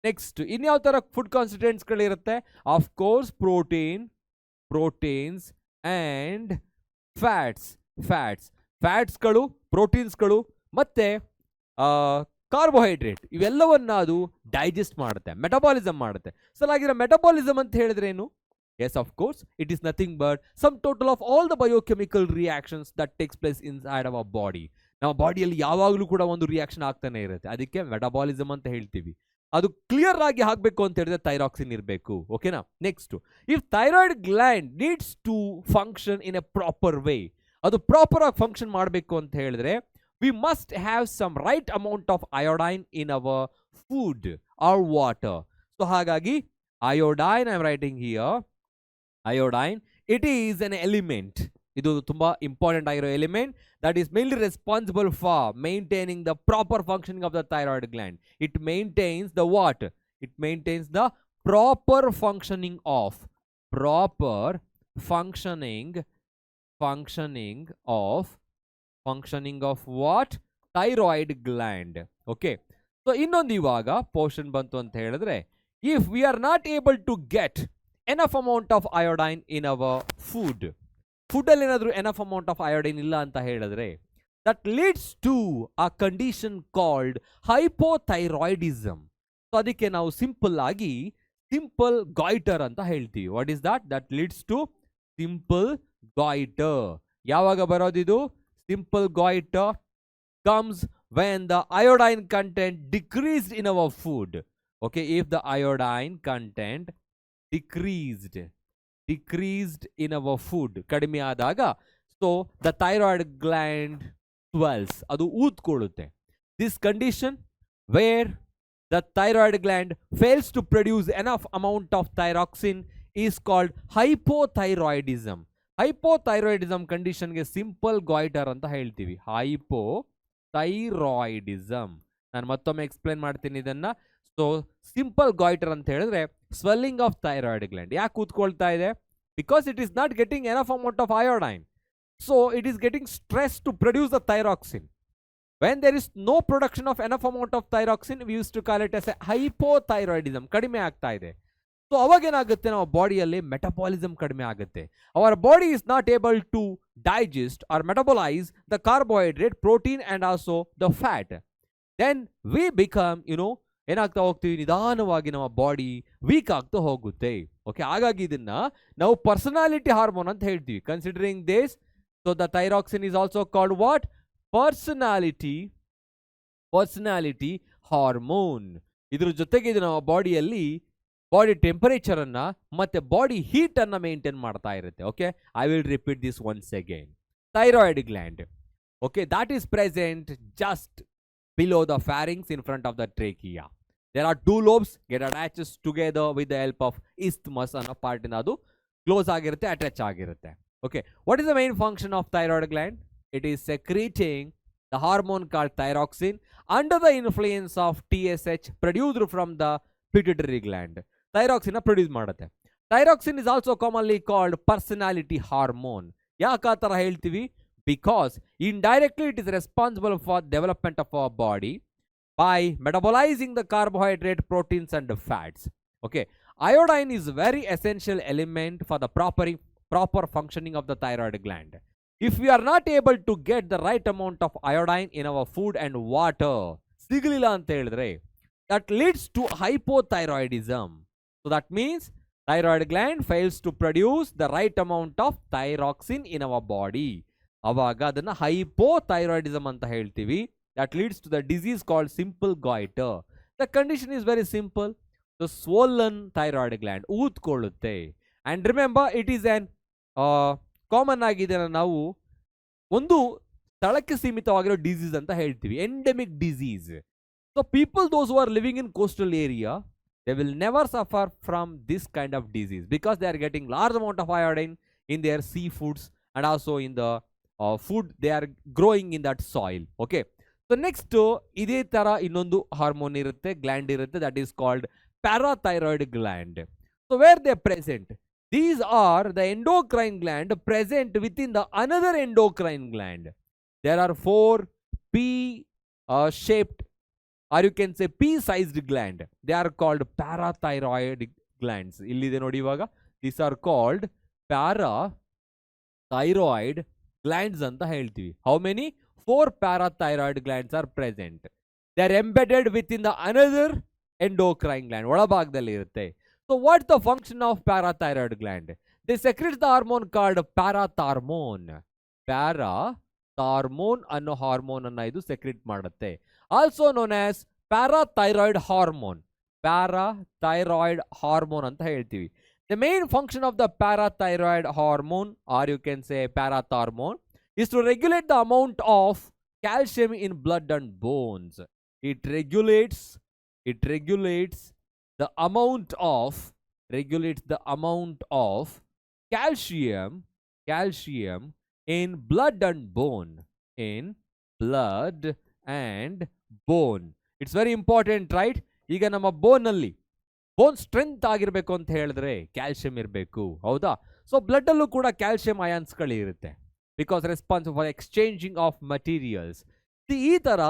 Next ಇನ್ಯಾವ ತರ food ಕಾನ್ಸ್ಟಿಟ್ಯೂಯೆಂಟ್ಸ್ಗಳಿರುತ್ತೆ? Of course proteins and ಫ್ಯಾಟ್ಸ್ಗಳು, ಪ್ರೋಟೀನ್ಸ್ಗಳು ಮತ್ತೆ ಕಾರ್ಬೋಹೈಡ್ರೇಟ್ ಇವೆಲ್ಲವನ್ನ ಅದು ಡೈಜೆಸ್ಟ್ ಮಾಡುತ್ತೆ, ಮೆಟಬಾಲಿಸಮ್ ಮಾಡುತ್ತೆ. ಸೊ ಹಾಗಿದ್ರೆ ಮೆಟಬಾಲಿಸಮ್ ಅಂತ ಹೇಳಿದ್ರೆ ಏನು? Yes, of course, it is nothing but sum total of all the biochemical reactions that takes place inside our body. ನಮ್ಮ ಬಾಡಿಯಲ್ಲಿ ಯಾವಾಗಲೂ ಕೂಡ ಒಂದು ರಿಯಾಕ್ಷನ್ ಆಗ್ತಾನೆ ಇರುತ್ತೆ, ಅದಕ್ಕೆ ಮೆಟಬಾಲಿಸಮ್ ಅಂತ ಹೇಳ್ತೀವಿ. ಅದು ಕ್ಲಿಯರ್ ಆಗಿ ಆಗಬೇಕು ಅಂತ ಹೇಳಿದ್ರೆ ಥೈರಾಕ್ಸಿನ್ ಇರಬೇಕು. ಓಕೆನಾ? Next, if thyroid gland needs to function in a proper way, ಅದು ಪ್ರಾಪರ್ ಆಗಿ ಫಂಕ್ಷನ್ ಮಾಡಬೇಕು ಅಂತ ಹೇಳಿದ್ರೆ we must have some right amount of iodine in our food or water. So ಹಾಗಾಗಿ iodine, I am writing here iodine, it is an element, ಇದು ತುಂಬಾ important ಆಗಿರೋ element that is mainly responsible for maintaining the proper functioning of the thyroid gland. It maintains the what? It maintains the proper functioning of what? Thyroid gland. Okay, so ಇನ್ನೊಂದು ಇವಾಗ portion ಬಂತು ಅಂತ ಹೇಳಿದ್ರೆ, if we are not able to get enough amount of iodine in our food ಅಲ್ಲಿ ಏನಾದರೂ enough amount of ಅಯೋಡೈನ್ ಇಲ್ಲ ಅಂತ ಹೇಳಿದ್ರೆ, that leads to a condition called hypothyroidism. So ಅದಕ್ಕೆ ನಾವು ಸಿಂಪಲ್ ಗಾಯ್ಟರ್ ಅಂತ ಹೇಳ್ತೀವಿ. What is that leads to simple goitre. ಯಾವಾಗ ಬರೋದಿದು? Simple goitre comes when the iodine content decreased in our food. Okay, if the iodine content decreased in our food, ಕಡಿಮೆ ಆದಾಗ, so the thyroid gland swells, ಅದು ಊದ್ಕೊಳ್ಳುತ್ತೆ. This condition where the thyroid gland fails to produce enough amount of thyroxine is called hypothyroidism. hypothyroidism condition ಗೆ simple goitre ಅಂತ ಹೇಳ್ತೀವಿ. hypothyroidism ನಾನು ಮತ್ತೊಮ್ಮೆ explain ಮಾಡ್ತೀನಿ ಇದನ್ನ. ಸೊ ಸಿಂಪಲ್ ಗಾಯ್ಟರ್ ಅಂತ ಹೇಳಿದ್ರೆ ಸ್ವೆಲ್ಲಿಂಗ್ ಆಫ್ ಥೈರಾಯ್ಡ್ ಗ್ಲ್ಯಾಂಡ್. ಯಾಕೆ ಕೂತ್ಕೊಳ್ತಾ ಇದೆ? Because it is not getting enough amount of iodine, so it is getting stress to produce the thyroxine. When there is no production of enough amount of thyroxine, we use to call it as a hypothyroidism. ಕಡಿಮೆ ಆಗ್ತಾ ಇದೆ. So ಅವಾಗ ಏನಾಗುತ್ತೆ? ನಮ್ಮ ಬಾಡಿಯಲ್ಲಿ metabolism ಕಡಿಮೆ ಆಗುತ್ತೆ. Our body is not able to digest or metabolise the carbohydrate, protein and also the fat. Then we become ಏನಾಗ್ತಾ ಹೋಗ್ತೀವಿ? ನಿಧಾನವಾಗಿ ನಮ್ಮ ಬಾಡಿ ವೀಕ್ ಆಗ್ತಾ ಹೋಗುತ್ತೆ. ಓಕೆ, ಹಾಗಾಗಿ ಇದನ್ನ ನಾವು ಪರ್ಸನಾಲಿಟಿ ಹಾರ್ಮೋನ್ ಅಂತ ಹೇಳ್ತೀವಿ. Considering this, so the thyroxine is also called what? Personality hormone. ಇದ್ರ ಜೊತೆಗೆ ಇದು ನಮ್ಮ ಬಾಡಿಯಲ್ಲಿ ಬಾಡಿ ಟೆಂಪರೇಚರ್ ಅನ್ನ ಮತ್ತೆ ಬಾಡಿ ಹೀಟ್ ಅನ್ನ ಮೇಂಟೈನ್ ಮಾಡ್ತಾ ಇರುತ್ತೆ. Okay, I will repeat this once again. Thyroid gland, okay, that is present just below the pharynx in front of the trachea. There are two lobes get attached together with the help of isthmus ಅನ್ನೋ part ಇಂದ ಅದು close ಆಗಿರುತ್ತೆ, attach ಆಗಿರುತ್ತೆ. Okay, what is the main function of thyroid gland? It is secreting the hormone called thyroxine under the influence of TSH produced from the pituitary gland. Thyroxine produce ಮಾಡುತ್ತೆ. Thyroxine is also commonly called personality hormone. ಯಾಕೆ ಆ ಥರ ಹೇಳ್ತೀವಿ? Because indirectly it is responsible for development of our body by metabolizing the carbohydrate, proteins and fats. Okay, iodine is very essential element for the proper functioning of the thyroid gland. If we are not able to get the right amount of iodine in our food and water, ಸಿಗಲಿಲ್ಲ ಅಂತ ಹೇಳಿದ್ರೆ, that leads to hypothyroidism. So that means thyroid gland fails to produce the right amount of thyroxine in our body. ಅವಾಗ ಅದನ್ನ hypothyroidism ಅಂತ ಹೇಳ್ತೀವಿ. That leads to the disease called simple goiter. The condition is very simple. The swollen thyroid gland ಊದ್ಕೊಳ್ಳುತ್ತೆ. And remember, it is an common ಆಗಿದೆ, ನಾವು ಒಂದು ಸ್ಥಳಕ್ಕೆ ಸೀಮಿತವಾಗಿರೋ disease ಅಂತ ಹೇಳ್ತೀವಿ, endemic disease. So people those who are living in coastal area, they will never suffer from this kind of disease because they are getting large amount of iodine in their seafoods and also in the food they are growing in that soil. Okay, so next ಇದೇ ತರ ಇನ್ನೊಂದು hormone ಇರುತ್ತೆ, gland ಇರುತ್ತೆ, that is called parathyroid gland. So where they present? These are the endocrine gland present within the another endocrine gland. there are 4 P shaped, or you can say P-sized gland. They are called parathyroid glands. Illide nodi ivaga. These are called parathyroid glands anta heltivi. How many? 4 parathyroid glands are present. They are embedded within the another endocrine gland. Olabagdalli irutte. So what's the function of parathyroid gland? They secrete the hormone called parathormone. Parathormone ಅನ್ನೋ hormone ಅನ್ನ ಇದು secret ಮಾಡುತ್ತೆ. Also known as parathyroid hormone. Parathyroid hormone ಅಂತ ಹೇಳ್ತೀವಿ. The main function of the parathyroid hormone, or you can say parathormone, is to regulate the amount of calcium in blood and bones. It regulates the amount of calcium in blood and bone. It's very important, right? ಈಗ ನಮ್ಮ ಬೋನ್ strength ಆಗಿರಬೇಕು ಅಂತ ಹೇಳಿದ್ರೆ calcium ಇರಬೇಕು, ಹೌದಾ? So blood ಅಲ್ಲೂ ಕೂಡ calcium ಅಯಾನ್ಸ್ಗಳು ಇರುತ್ತೆ, because responsible for exchanging of materials. ಈ ತರ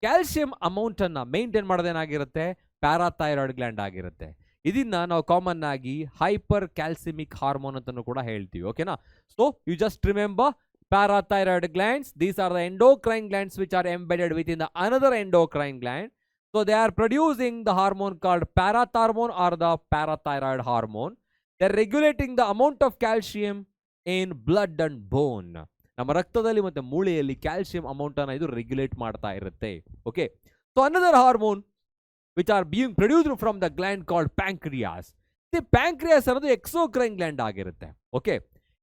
ಕ್ಯಾಲ್ಸಿಯಂ ಅಮೌಂಟ್ ಅನ್ನ ಮೇಂಟೈನ್ ಮಾಡೋದೇನಾಗಿರುತ್ತೆ? ಪ್ಯಾರಾಥೈರಾಯ್ಡ್ ಗ್ಲ್ಯಾಂಡ್ ಆಗಿರುತ್ತೆ. ಇದನ್ನ ನಾವು ಕಾಮನ್ ಆಗಿ ಹೈಪರ್ ಕ್ಯಾಲ್ಸಿಮಿಕ್ ಹಾರ್ಮೋನ್ ಅಂತಾನು ಕೂಡ ಹೇಳ್ತೀವಿ. ಓಕೆನಾ? So you just remember parathyroid glands. These are the endocrine glands which are embedded within the another endocrine gland. So they are producing the hormone called parathormone or the parathyroid hormone. They are regulating the amount of calcium in blood and bone. ನಮ್ಮ ರಕ್ತದಲ್ಲಿ ಮತ್ತೆ ಮೂಳೆಯಲ್ಲಿ calcium amount ಅನ್ನು ಇದು regulate ಮಾಡ್ತಾ ಇರುತ್ತೆ. Okay, so another hormone which are being produced from the gland called pancreas. The pancreas ಅನ್ನೋದು exocrine gland ಆಗಿರುತ್ತೆ. Okay,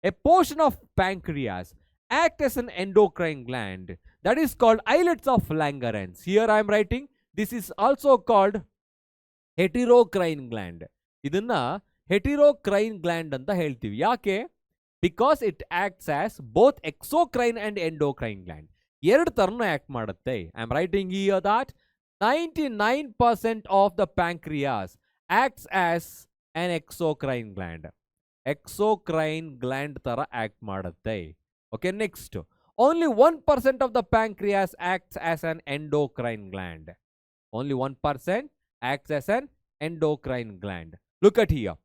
a portion of pancreas act as an endocrine gland that is called islets of Langerhans. Here I am writing, this is also called heterocrine gland. ಇದನ್ನ heterocrine gland ಅಂತ ಹೇಳ್ತೀವಿ. ಯಾಕೆ? Because it acts as both exocrine and endocrine gland. ಎರಡು ತರನು act ಮಾಡುತ್ತೆ. I am writing here that 99% of the pancreas acts as an exocrine gland. Exocrine gland ತರ act ಮಾಡುತ್ತೆ. Okay, next, only 1% of the pancreas acts as an endocrine gland. Only 1% acts as an endocrine gland. Look at here.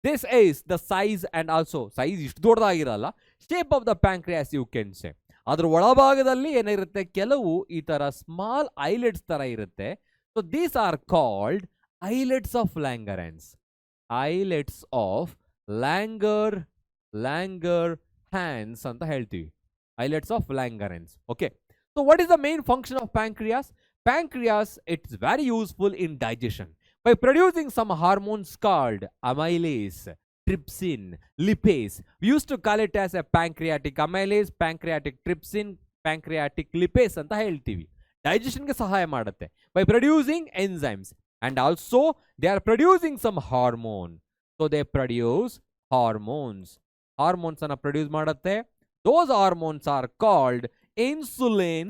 This is the size and also size ಇಷ್ಟು ದೊಡ್ಡದಾಗಿರಲ್ಲ, shape of the pancreas you can say. ಅದರ ಒಳಭಾಗದಲ್ಲಿ ಏನಿರುತ್ತೆ? ಕೆಲವು ಈ ತರ small islets ತರ ಇರುತ್ತೆ. So these are called islets of Langerhans. Islets of Langerhans ಅಂತ ಹೇಳ್ತೀವಿ. Islets of Langerhans. Okay, so what is the main function of pancreas? Pancreas, it's very useful in digestion by producing some hormones called amylase, trypsin, lipase. We used to call it as a pancreatic amylase, pancreatic trypsin, pancreatic lipase ಅಂತ ಹೇಳ್ತೀವಿ. Digestion ಗೆ ಸಹಾಯ ಮಾಡುತ್ತೆ by producing enzymes, and also they are producing some hormone. So they produce hormones. Hormones ಅನ್ನ produce ಮಾಡುತ್ತೆ. Those hormones are called insulin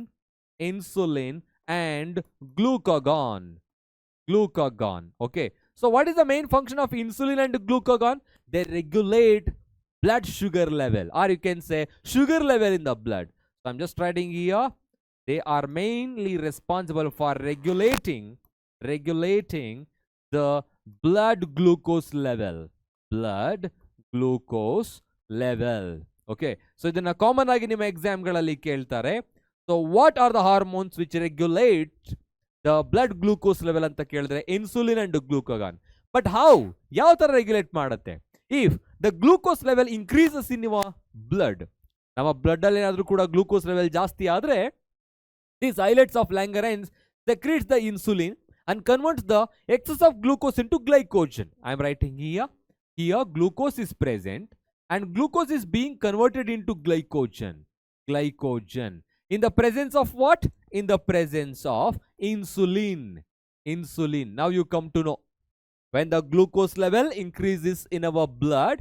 and glucagon. Okay, so what is the main function of insulin and glucagon? They regulate blood sugar level, or you can say sugar level in the blood. So I'm just writing here, they are mainly responsible for regulating the blood glucose level. Okay, so ಇದನ್ನ common ಆಗಿ ನಿಮ್ಮ ಎಕ್ಸಾಮ್ಗಳಲ್ಲಿ ಕೇಳ್ತಾರೆ. So what are the hormones which regulate the blood glucose level ಅಂತ ಕೇಳಿದ್ರೆ insulin and ಗ್ಲೂಕಾಗಾನ್. But ಯಾವ ತರ regulate ಮಾಡುತ್ತೆ? If the glucose level increases in your blood, ನಮ್ಮ ಬ್ಲಡ್ ಅಲ್ಲಿ ಏನಾದ್ರೂ ಕೂಡ ಗ್ಲೂಕೋಸ್ ಲೆವೆಲ್ ಜಾಸ್ತಿ ಆದ್ರೆ these islets of Langerhans secretes the insulin and converts the excess of glucose into glycogen. I am writing here glucose is present and glucose is being converted into glycogen. In the presence of what? In the presence of insulin. Now you come to know, when the glucose level increases in our blood,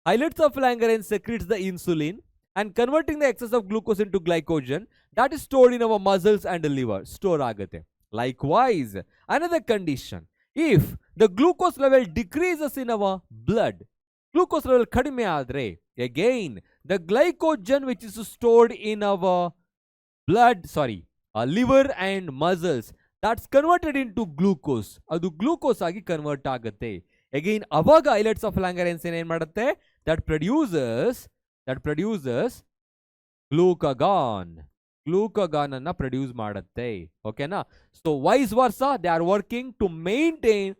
islets of Langerhans secretes the insulin and converting the excess of glucose into glycogen that is stored in our muscles and liver. Store agate. Likewise, another condition, if the glucose level decreases in our blood, glucose level kadime adre, again the glycogen which is stored in our liver and muscles that's converted into glucose. ಅದು glucose ಆಗಿ convert ಆಗುತ್ತೆ. Again ಅವಾಗ islets of Langerhans ಏನ್ ಮಾಡುತ್ತೆ, that produces glucagon ಅನ್ನ produce ಮಾಡುತ್ತೆ. ಓಕೆನಾ? So vice versa they are working to maintain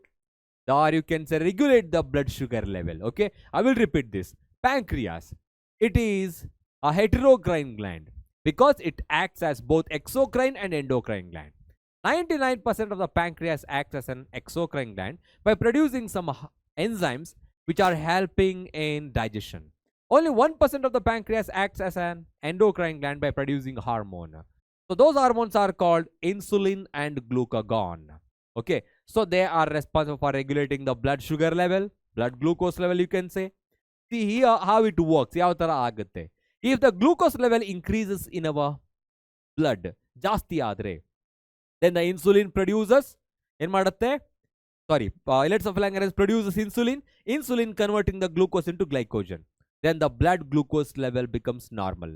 or you can say regulate the blood sugar level. Okay, I will repeat this. Pancreas, it is a heterocrine gland because it acts as both exocrine and endocrine gland. 99% of the pancreas acts as an exocrine gland by producing some enzymes which are helping in digestion. Only 1% of the pancreas acts as an endocrine gland by producing hormone. So those hormones are called insulin and glucagon. Okay, so they are responsible for regulating the blood sugar level, blood glucose level, you can say. See here how it works. If the glucose level increases in our blood, ಜಾಸ್ತಿ ಆದ್ರೆ, then the insulin produces islets of Langerhans produces insulin converting the glucose into glycogen. Then the blood glucose level becomes normal.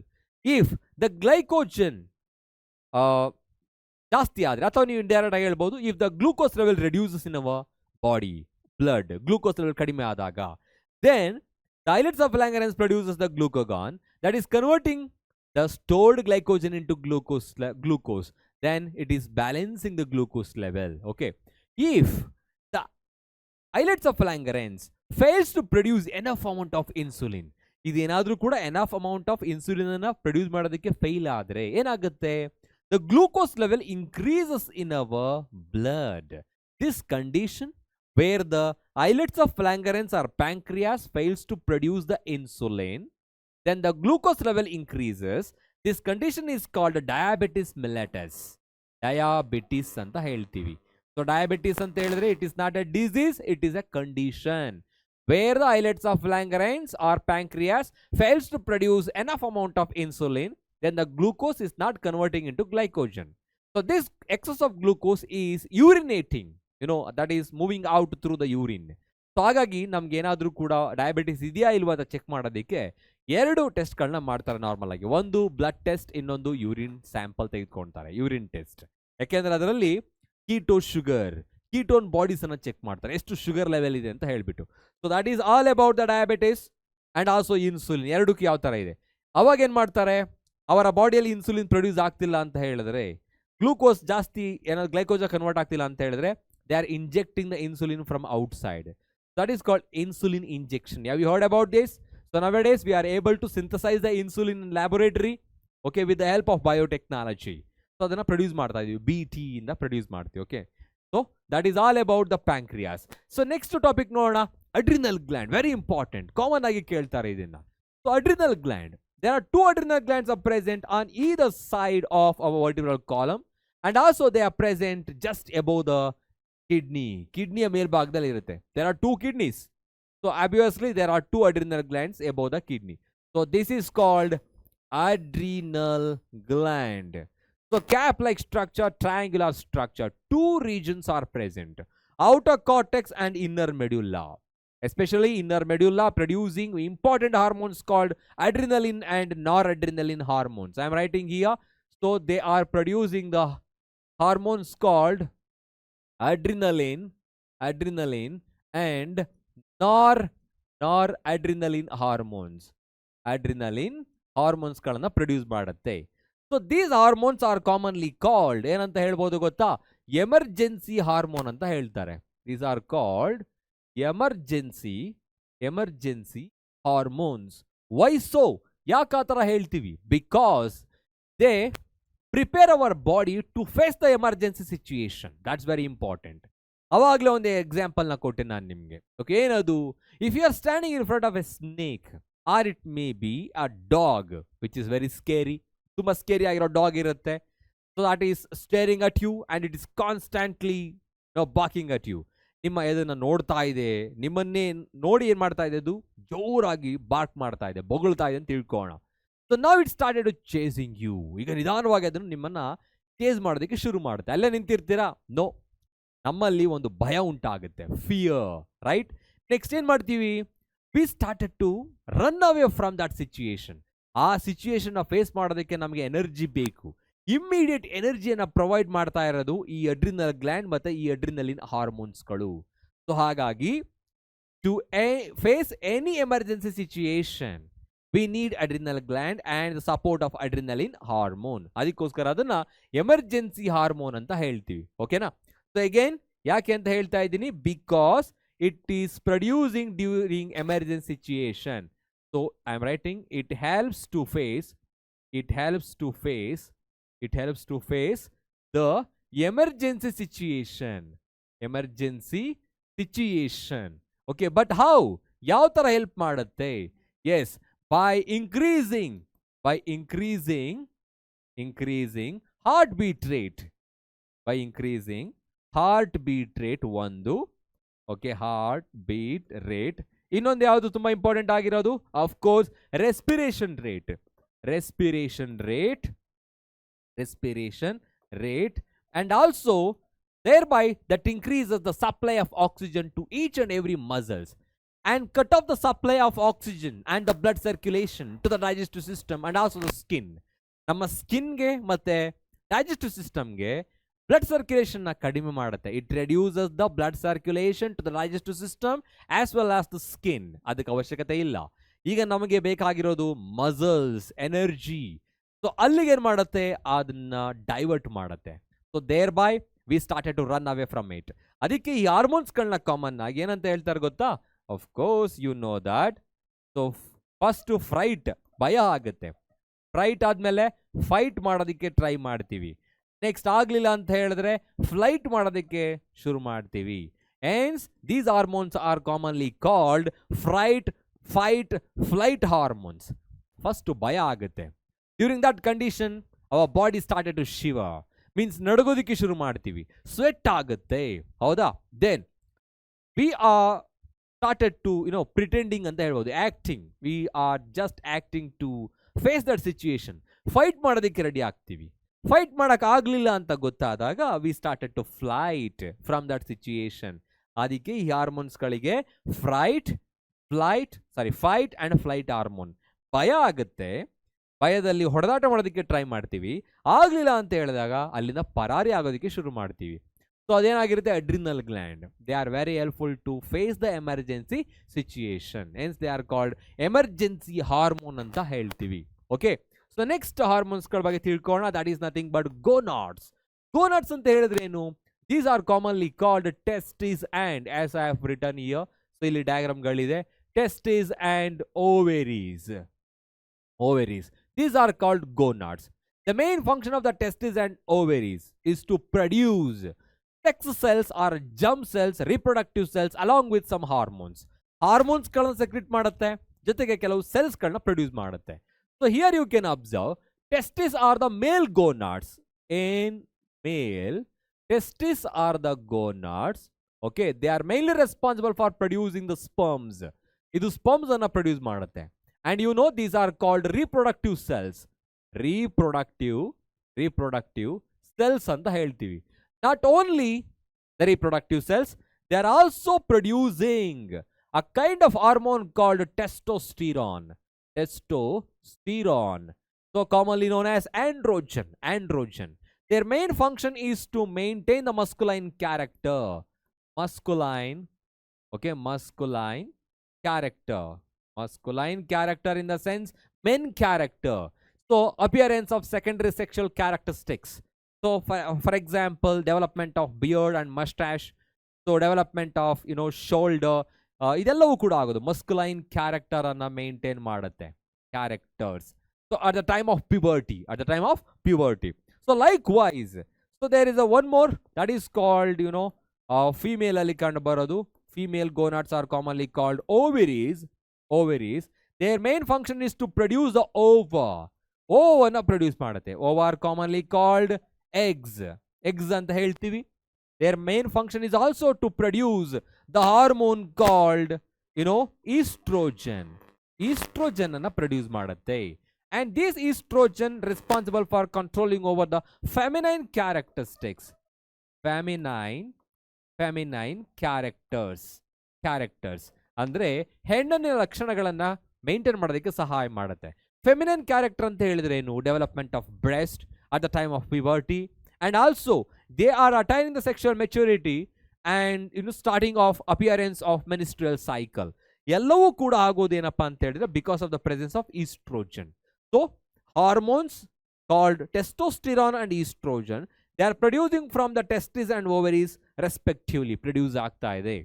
If the glycogen ಜಾಸ್ತಿ ಆದ್ರೆ, ಅಥವಾ ನೀವು indirect ಆಗಿ ಹೇಳ್ಬೋದು, if the glucose level reduces in our body, blood glucose level ಕಡಿಮೆ ಆದಾಗ, then the islets of Langerhans produces the glucagon that is converting the stored glycogen into glucose. Then it is balancing the glucose level. Okay, if the islets of Langerhans fails to produce enough amount of insulin, ಇದೇನಾದ್ರೂ ಕೂಡ enough amount of insulin ಅನ್ನ produce ಮಾಡೋದಕ್ಕೆ fail ಆದ್ರೆ ಏನಾಗುತ್ತೆ, the glucose level increases in our blood. This condition where the islets of Langerhans or pancreas fails to produce the insulin, then the glucose level increases. This condition is called diabetes mellitus. Diabetes anta heltivi. So diabetes anta helidre it is not a disease, it is a condition where the islets of Langerhans or pancreas fails to produce enough amount of insulin, then the glucose is not converting into glycogen. So this excess of glucose is urinating, that is moving out through the urine. So ಹಾಗಾಗಿ ನಮ್ಗೆ ಏನಾದ್ರೂ ಕೂಡ diabetes ಇದೆಯಾ ಇಲ್ವಾ ಅಂತ check ಮಾಡೋದಕ್ಕೆ ಎರಡು ಟೆಸ್ಟ್ಗಳನ್ನ ಮಾಡ್ತಾರೆ ನಾರ್ಮಲ್ ಆಗಿ. ಒಂದು ಬ್ಲಡ್ ಟೆಸ್ಟ್, ಇನ್ನೊಂದು ಯೂರಿನ್ ಸ್ಯಾಂಪಲ್ ತೆಗೆದುಕೊಳ್ತಾರೆ, ಯೂರಿನ್ ಟೆಸ್ಟ್. ಯಾಕೆಂದ್ರೆ ಅದರಲ್ಲಿ ಕೀಟೋನ್ ಬಾಡೀಸ್ ಅನ್ನ ಚೆಕ್ ಮಾಡ್ತಾರೆ, ಎಷ್ಟು ಶುಗರ್ ಲೆವೆಲ್ ಇದೆ ಅಂತ ಹೇಳ್ಬಿಟ್ಟು. So that is all about the diabetes and also insulin. ಎರಡಕ್ಕೂ ಯಾವ ತರ ಇದೆ. ಅವಾಗ ಏನ್ ಮಾಡ್ತಾರೆ, ಅವರ ಬಾಡಿಯಲ್ಲಿ ಇನ್ಸುಲಿನ್ ಪ್ರೊಡ್ಯೂಸ್ ಆಗ್ತಿಲ್ಲ ಅಂತ ಹೇಳಿದ್ರೆ, ಗ್ಲೂಕೋಸ್ ಜಾಸ್ತಿ ಏನಾದ್ರು ಗ್ಲೈಕೋಜನ್ ಕನ್ವರ್ಟ್ ಆಗ್ತಿಲ್ಲ ಅಂತ ಹೇಳಿದ್ರೆ, they R injecting the insulin from outside. That is called insulin injection. Have you heard about this? So nowadays we are able to synthesize the insulin in laboratory, okay, with the help of biotechnology. So adana produce ಮಾಡ್ತಾ ಇದೀವಿ, BT ಇಂದ produce ಮಾಡ್ತೀವಿ. Okay, so that is all about the pancreas. So next topic ನೋಡೋಣ, adrenal gland. Very important, common ಆಗಿ ಕೇಳ್ತಾರೆ ಇದನ್ನ. So adrenal gland, there are two adrenal glands are present on either side of our vertebral column, and also they are present just above the ಕಿಡ್ನಿಯ ಮೇಲ್ಭಾಗದಲ್ಲಿ ಇರುತ್ತೆ. There are two kidneys. So obviously there are two adrenal glands above the kidney. So this is called adrenal gland. So cap-like structure, triangular structure. Two regions are present, outer cortex and inner medulla. Especially inner medulla producing important hormones called adrenaline and noradrenaline hormones. I am writing here. So they are producing the hormones called adrenaline and noradrenaline hormones. Adrenaline hormones ಗಳನ್ನ produce ಮಾಡುತ್ತೆ. So these hormones are commonly called ಏನಂತ ಹೇಳ್ಬೋದು ಗೊತ್ತಾ, emergency hormone ಅಂತ ಹೇಳ್ತಾರೆ. These are called emergency hormones. Why so? ಯಾಕೆ ಆ ತರ ಹೇಳ್ತೀವಿ? Because they prepare our body to face the emergency situation. That's very important. ಅವಾಗಲೇ ಒಂದು ಎಕ್ಸಾಂಪಲ್ ನ ಕೊಟ್ಟೆ ನಾನು ನಿಮಗೆ. ಓಕೆ, ಏನದು? If you are standing in front of a snake or it may be a dog which is very scary, ತುಂಬಾ scary ಆಗಿರೋ dog ಇರುತ್ತೆ. So that is staring at you and it is constantly barking at you. ನಿಮ್ಮ ಎದನ್ನ ನೋಡ್ತಾ ಇದೆ, ನಿಮ್ಮನ್ನೇ ನೋಡಿ ಏನ್ ಮಾಡ್ತಾ ಇದೆ, ಅದು ಜೋರಾಗಿ ಬಾರ್ಕ್ ಮಾಡ್ತಾ ಇದೆ, ಬೊಗಳ್ತಾ ಇದೆ ಅಂತ ತಿಳ್ಕೋಣ. So now it started chasing you. ಈಗ ನಿಧಾನವಾಗಿ ಅದನ್ನು ನಿಮ್ಮನ್ನ ಚೇಸ್ ಮಾಡೋದಕ್ಕೆ ಶುರು ಮಾಡುತ್ತೆ. ಅಲ್ಲೇ ನಿಂತಿರ್ತೀರಾ? ನೋ, ನಮ್ಮಲ್ಲಿ ಒಂದು ಭಯ ಉಂಟಾಗುತ್ತೆ, ಫಿಯರ್, ರೈಟ್? ನೆಕ್ಸ್ಟ್ ಏನ್ ಮಾಡ್ತೀವಿ? We started to run away from that situation. ಆ ಸಿಚುಯೇಷನ್ ಫೇಸ್ ಮಾಡೋದಕ್ಕೆ ನಮಗೆ ಎನರ್ಜಿ ಬೇಕು. ಇಮ್ಮಿಡಿಯೇಟ್ ಎನರ್ಜಿಯನ್ನು ಪ್ರೊವೈಡ್ ಮಾಡ್ತಾ ಇರೋದು ಈ ಅಡ್ರಿನಲ್ ಗ್ಲ್ಯಾಂಡ್ ಮತ್ತು ಈ ಅಡ್ರಿನಲಿನ್ ಹಾರ್ಮೋನ್ಸ್ಗಳು. ಸೊ ಹಾಗಾಗಿ to face any emergency situation we need adrenal gland and the support of adrenaline hormone. ಅದಕ್ಕೋಸ್ಕರ ಅದನ್ನ ಎಮರ್ಜೆನ್ಸಿ ಹಾರ್ಮೋನ್ ಅಂತ ಹೇಳ್ತೀವಿ. ಓಕೆನಾ? ಸೊ ಅಗೇನ್ ಯಾಕೆ ಅಂತ ಹೇಳ್ತಾ ಇದ್ದೀನಿ, because it is producing during emergency situation. So I am writing it helps to face the emergency situation. Okay, but how? ಯಾವ ತರ ಹೆಲ್ಪ್ ಮಾಡುತ್ತೆ? Yes, by increasing heartbeat rate. ಒಂದು. Okay, heartbeat rate. ಇನ್ನೊಂದು ಯಾವುದು ತುಂಬಾ ಇಂಪಾರ್ಟೆಂಟ್ ಆಗಿರೋದು? Of course respiration rate, and also thereby that increases the supply of oxygen to each and every muscles and cut off the supply of oxygen and the blood circulation to the digestive system and also the skin. ನಮ್ಮ ಸ್ಕಿನ್ಗೆ ಮತ್ತೆ digestive ಸಿಸ್ಟಮ್ಗೆ blood circulation ನ ಕಡಿಮೆ ಮಾಡುತ್ತೆ. It reduces the blood circulation to the digestive system as well as the skin. ಅದಕ್ಕೆ ಅವಶ್ಯಕತೆ ಇಲ್ಲ. ಈಗ ನಮಗೆ ಬೇಕಾಗಿರೋದು ಮಸಲ್ಸ್, ಎನರ್ಜಿ. ಸೊ ಅಲ್ಲಿಗೆ ಏನು ಮಾಡುತ್ತೆ? ಅದನ್ನ ಡೈವರ್ಟ್ ಮಾಡುತ್ತೆ. So thereby we started to run away from it. ಅದಕ್ಕೆ ಈ ಹಾರ್ಮೋನ್ಸ್ಗಳನ್ನ ಕಾಮನ್ ಆಗಿ ಏನಂತ ಹೇಳ್ತಾರೆ ಗೊತ್ತಾ? Of course you know that. So first fright, ಭಯ ಆಗುತ್ತೆ. ಫ್ರೈಟ್ ಆದ್ಮೇಲೆ ಫೈಟ್ ಮಾಡೋದಕ್ಕೆ ಟ್ರೈ ಮಾಡ್ತೀವಿ. ನೆಕ್ಸ್ಟ್ ಆಗಲಿಲ್ಲ ಅಂತ ಹೇಳಿದ್ರೆ ಫ್ಲೈಟ್ ಮಾಡೋದಕ್ಕೆ ಶುರು ಮಾಡ್ತೀವಿ. Hence these hormones are commonly called fright, fight, flight hormones. First ಭಯ ಆಗುತ್ತೆ. During that condition our body started to shiver, means ನಡಗೋದಕ್ಕೆ ಶುರು ಮಾಡ್ತೀವಿ, ಸ್ವೆಟ್ ಆಗುತ್ತೆ. ಹೌದಾ? Then we are started to pretending ಅಂತ ಹೇಳ್ಬೋದು, acting. We are just acting to face that situation. Fight ಮಾಡೋದಕ್ಕೆ ರೆಡಿ ಆಗ್ತೀವಿ. ಫೈಟ್ ಮಾಡಕ್ ಆಗ್ಲಿಲ್ಲ ಅಂತ ಗೊತ್ತಾದಾಗ we started to flight from that situation. ಅದಕ್ಕೆ ಈ ಹಾರ್ಮೋನ್ಸ್ಗಳಿಗೆ ಫೈಟ್ ಅಂಡ್ ಫ್ಲೈಟ್ ಹಾರ್ಮೋನ್. ಭಯ ಆಗುತ್ತೆ, ಭಯದಲ್ಲಿ ಹೊಡೆದಾಟ ಮಾಡೋದಕ್ಕೆ ಟ್ರೈ ಮಾಡ್ತೀವಿ. ಆಗ್ಲಿಲ್ಲ ಅಂತ ಹೇಳಿದಾಗ ಅಲ್ಲಿಂದ ಪರಾರಿ ಆಗೋದಕ್ಕೆ ಶುರು ಮಾಡ್ತೀವಿ. ಸೊ ಅದೇನಾಗಿರುತ್ತೆ? Adrenal gland. They are very helpful to face the emergency situation. Hence they are called emergency hormone ಅಂತ ಹೇಳ್ತೀವಿ. ಓಕೆ, ಸೊ ನೆಕ್ಸ್ಟ್ ಹಾರ್ಮೋನ್ಸ್ಗಳ ಬಗ್ಗೆ ತಿಳ್ಕೊಳ್ಳೋಣ. That is nothing but gonads. Gonads ಅಂತ ಹೇಳಿದ್ರೆ ಏನು? These are commonly called testis and, as I have written here. So ಇಲ್ಲಿ ಡಯಾಗ್ರಾಮ್ಗಳಿದೆ. Testis and ovaries. These are called gonads. The main function of the testes and ovaries is to produce sex cells or germ cells, reproductive cells, along with some hormones. Hormones ಗಳನ್ನ secrete ಮಾಡುತ್ತೆ, ಜೊತೆಗೆ ಕೆಲವು cells ಗಳನ್ನ produce ಮಾಡುತ್ತೆ. So here you can observe testes are the male gonads. In male, testes are the gonads. Okay, they are mainly responsible for producing the sperms. ಇದು sperms ಅನ್ನ produce ಮಾಡುತ್ತೆ. And you know these are called reproductive cells. Reproductive cells anta heltivi. Not only the reproductive cells, they are also producing a kind of hormone called testosterone. So commonly known as androgen. Their main function is to maintain the masculine character. Masculine character in the sense men character. So appearance of secondary sexual characteristics. So for example, development of beard and mustache. So development of shoulder. ಇದೆಲ್ಲವೂ ಕೂಡ ಆಗೋದು masculine character ಅನ್ನ maintain ಮಾಡುತ್ತೆ. Characters. So at the time of puberty. So likewise, so there is a one more that is called female ಅಲ್ಲಿ ಕಂಡು ಬರೋದು. Female gonads are commonly called ovaries. Their main function is to produce the ova. Ova produce ಮಾಡುತ್ತೆ. Ova are commonly called eggs ಅಂತ ಹೇಳ್ತೀವಿ. Their main function is also to produce the hormone called estrogen. Estrogen ಅನ್ನ produce ಮಾಡುತ್ತೆ. And this estrogen responsible for controlling over the feminine characteristics. Feminine characters ಅಂದ್ರೆ ಹೆಣ್ಣಿನ ಲಕ್ಷಣಗಳನ್ನ maintain ಮಾಡೋದಕ್ಕೆ ಸಹಾಯ ಮಾಡುತ್ತೆ. Feminine character ಅಂತ ಹೇಳಿದ್ರೆ ಏನು? Development of breast at the time of puberty, and also they are attaining the sexual maturity and starting of appearance of menstrual cycle. ಎಲ್ಲವೂ ಕೂಡ ಆಗೋದೇನಪ್ಪ ಅಂತ ಹೇಳಿದ್ರೆ because of the presence of oestrogen. So hormones called testosterone and estrogen, they are producing from the testes and ovaries respectively, produce ಆಗ್ತಾ ಇದೆ,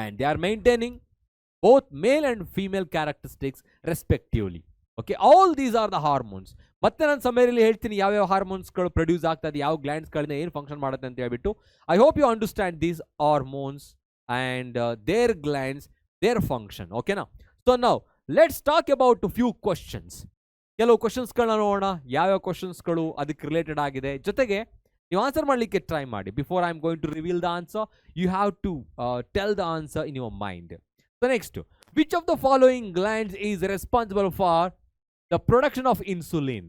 and they are maintaining both male and female characteristics respectively. Okay, all these are the hormones. ಮತ್ತೆ ನಾನು ಸಮಯದಲ್ಲಿ ಹೇಳ್ತೀನಿ ಯಾವ್ಯಾವ ಹಾರ್ಮೋನ್ಸ್ಗಳು produce ಆಗ್ತದೆ, ಯಾವ ಗ್ಲ್ಯಾಂಡ್ಸ್ಗಳನ್ನ ಏನು ಫಂಕ್ಷನ್ ಮಾಡುತ್ತೆ ಅಂತ ಹೇಳ್ಬಿಟ್ಟು. I hope you understand these hormones and their glands, their function. Okay now, so now let's talk about a few questions. ಕೆಲವು ಕ್ವಶನ್ಸ್ಗಳನ್ನ ನೋಡೋಣ, ಯಾವ್ಯಾವ ಕ್ವಶನ್ಸ್ಗಳು ಅದಕ್ಕೆ ರಿಲೇಟೆಡ್ ಆಗಿದೆ, ಜೊತೆಗೆ ನೀವು ಆನ್ಸರ್ ಮಾಡಲಿಕ್ಕೆ ಟ್ರೈ ಮಾಡಿ. Before I am going to reveal the answer, you have to tell the answer in your mind. So next, which of the following glands is responsible for the production of insulin?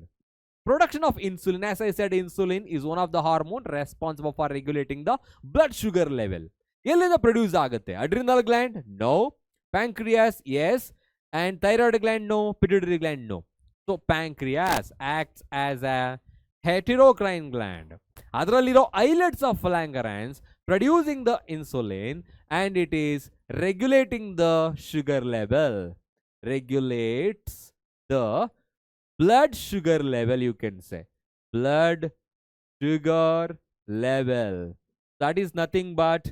Production of insulin, as I said, insulin is one of the hormone responsible for regulating the blood sugar level. ಎಲ್ಲಿಂದ produce ಆಗುತ್ತೆ? adrenal gland? No. Pancreas? Yes. And thyroid gland? No. Pituitary gland? No. So pancreas acts as a heterocrine gland. ಅದರಲ್ಲಿರೋ islets of Langerhans producing the insulin, and it is regulating the sugar level. Regulates the blood sugar level, you can say. Blood sugar level. That is nothing but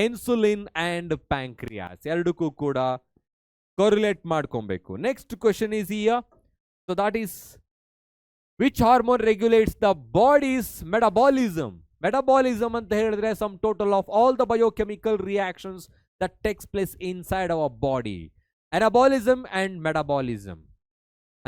insulin and pancreas. ಎರಡಕ್ಕೂ ಕೂಡ correlate ಮಾಡ್ಕೊಬೇಕು. Next question is here. So that is, which hormone regulates the body's metabolism? Metabolism ಅಂತ ಹೇಳಿದ್ರೆ some total of all the biochemical reactions that takes place inside our body. Anabolism and metabolism.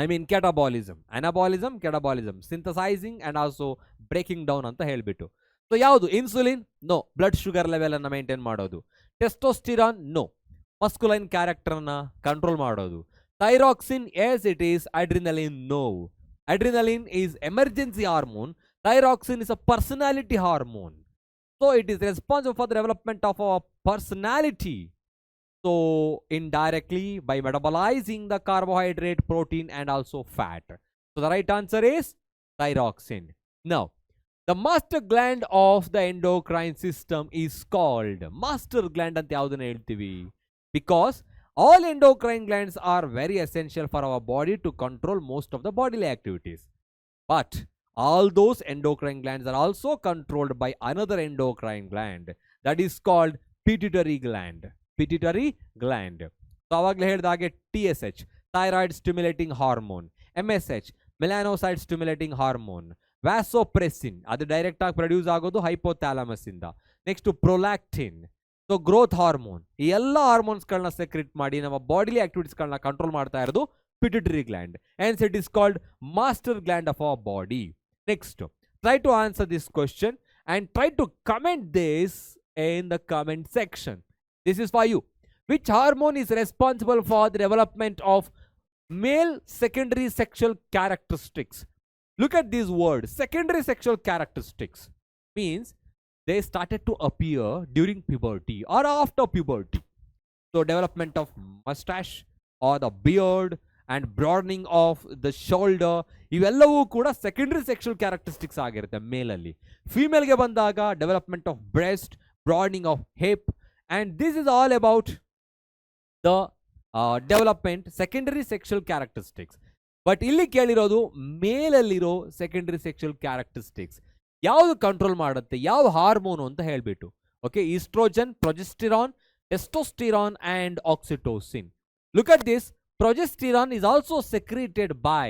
I mean catabolism. Anabolism, catabolism. Synthesizing and also breaking down ಅಂತ ಹೇಳ್ಬಿಟ್ಟು. So ಯಾವುದು? Insulin? No. Blood sugar level ಅನ್ನು maintain ಮಾಡೋದು. Testosterone? No. Masculine ಕ್ಯಾರೆಕ್ಟರ್ನ control ಮಾಡೋದು. Thyroxine? Yes it is. Adrenaline? No. Adrenaline is emergency hormone. Thyroxine is a personality hormone. So it is responsible for the development of our personality. So indirectly by metabolizing the carbohydrate, protein and also fat. So the right answer is thyroxine. Now, the master gland of the endocrine system is called master gland anta yavudana heltivi, because all endocrine glands are very essential for our body to control most of the bodily activities. But all those endocrine glands are also controlled by another endocrine gland that is called pituitary gland. Pituitary gland. So avagale helidage TSH, thyroid stimulating hormone. MSH, melanocyte stimulating hormone. Vasopressin, adu direct ಆಗಿ produce ಆಗೋದು hypothalamus ಇಂದ. Next prolactin, so growth hormone. ಈ ಎಲ್ಲ ಹಾರ್ಮೋನ್ಸ್ಗಳನ್ನ secret ಮಾಡಿ ನಮ್ಮ ಬಾಡಿಲಿ ಆಕ್ಟಿವಿಟೀಸ್ಗಳನ್ನ control ಮಾಡ್ತಾ ಇರೋದು pituitary gland. Hence it is called master gland of our body. Next, try to answer this question and try to comment this in the comment section. This is for you. Which hormone is responsible for the development of male secondary sexual characteristics? Look at this word, secondary sexual characteristics. Means they started to appear during puberty or after puberty. So development of mustache or the beard and broadening of the shoulder, ಇವೆಲ್ಲವೂ ಕೂಡ secondary sexual characteristics ಆಗಿರುತ್ತೆ ಮೇಲ್ ಅಲ್ಲಿ. Female ಗೆ ಬಂದಾಗ development of breast, broadening of hip, and this is all about the development secondary sexual characteristics. But ಇಲ್ಲಿ ಕೇಳಿರೋದು ಮೇಲಲ್ಲಿರೋ secondary sexual characteristics ಯಾವುದು ಕಂಟ್ರೋಲ್ ಮಾಡುತ್ತೆ, ಯಾವ ಹಾರ್ಮೋನು ಅಂತ ಹೇಳ್ಬಿಟ್ಟು. Okay, oestrogen, progesterone, testosterone and oxytocin. Look at this, progesterone is also secreted by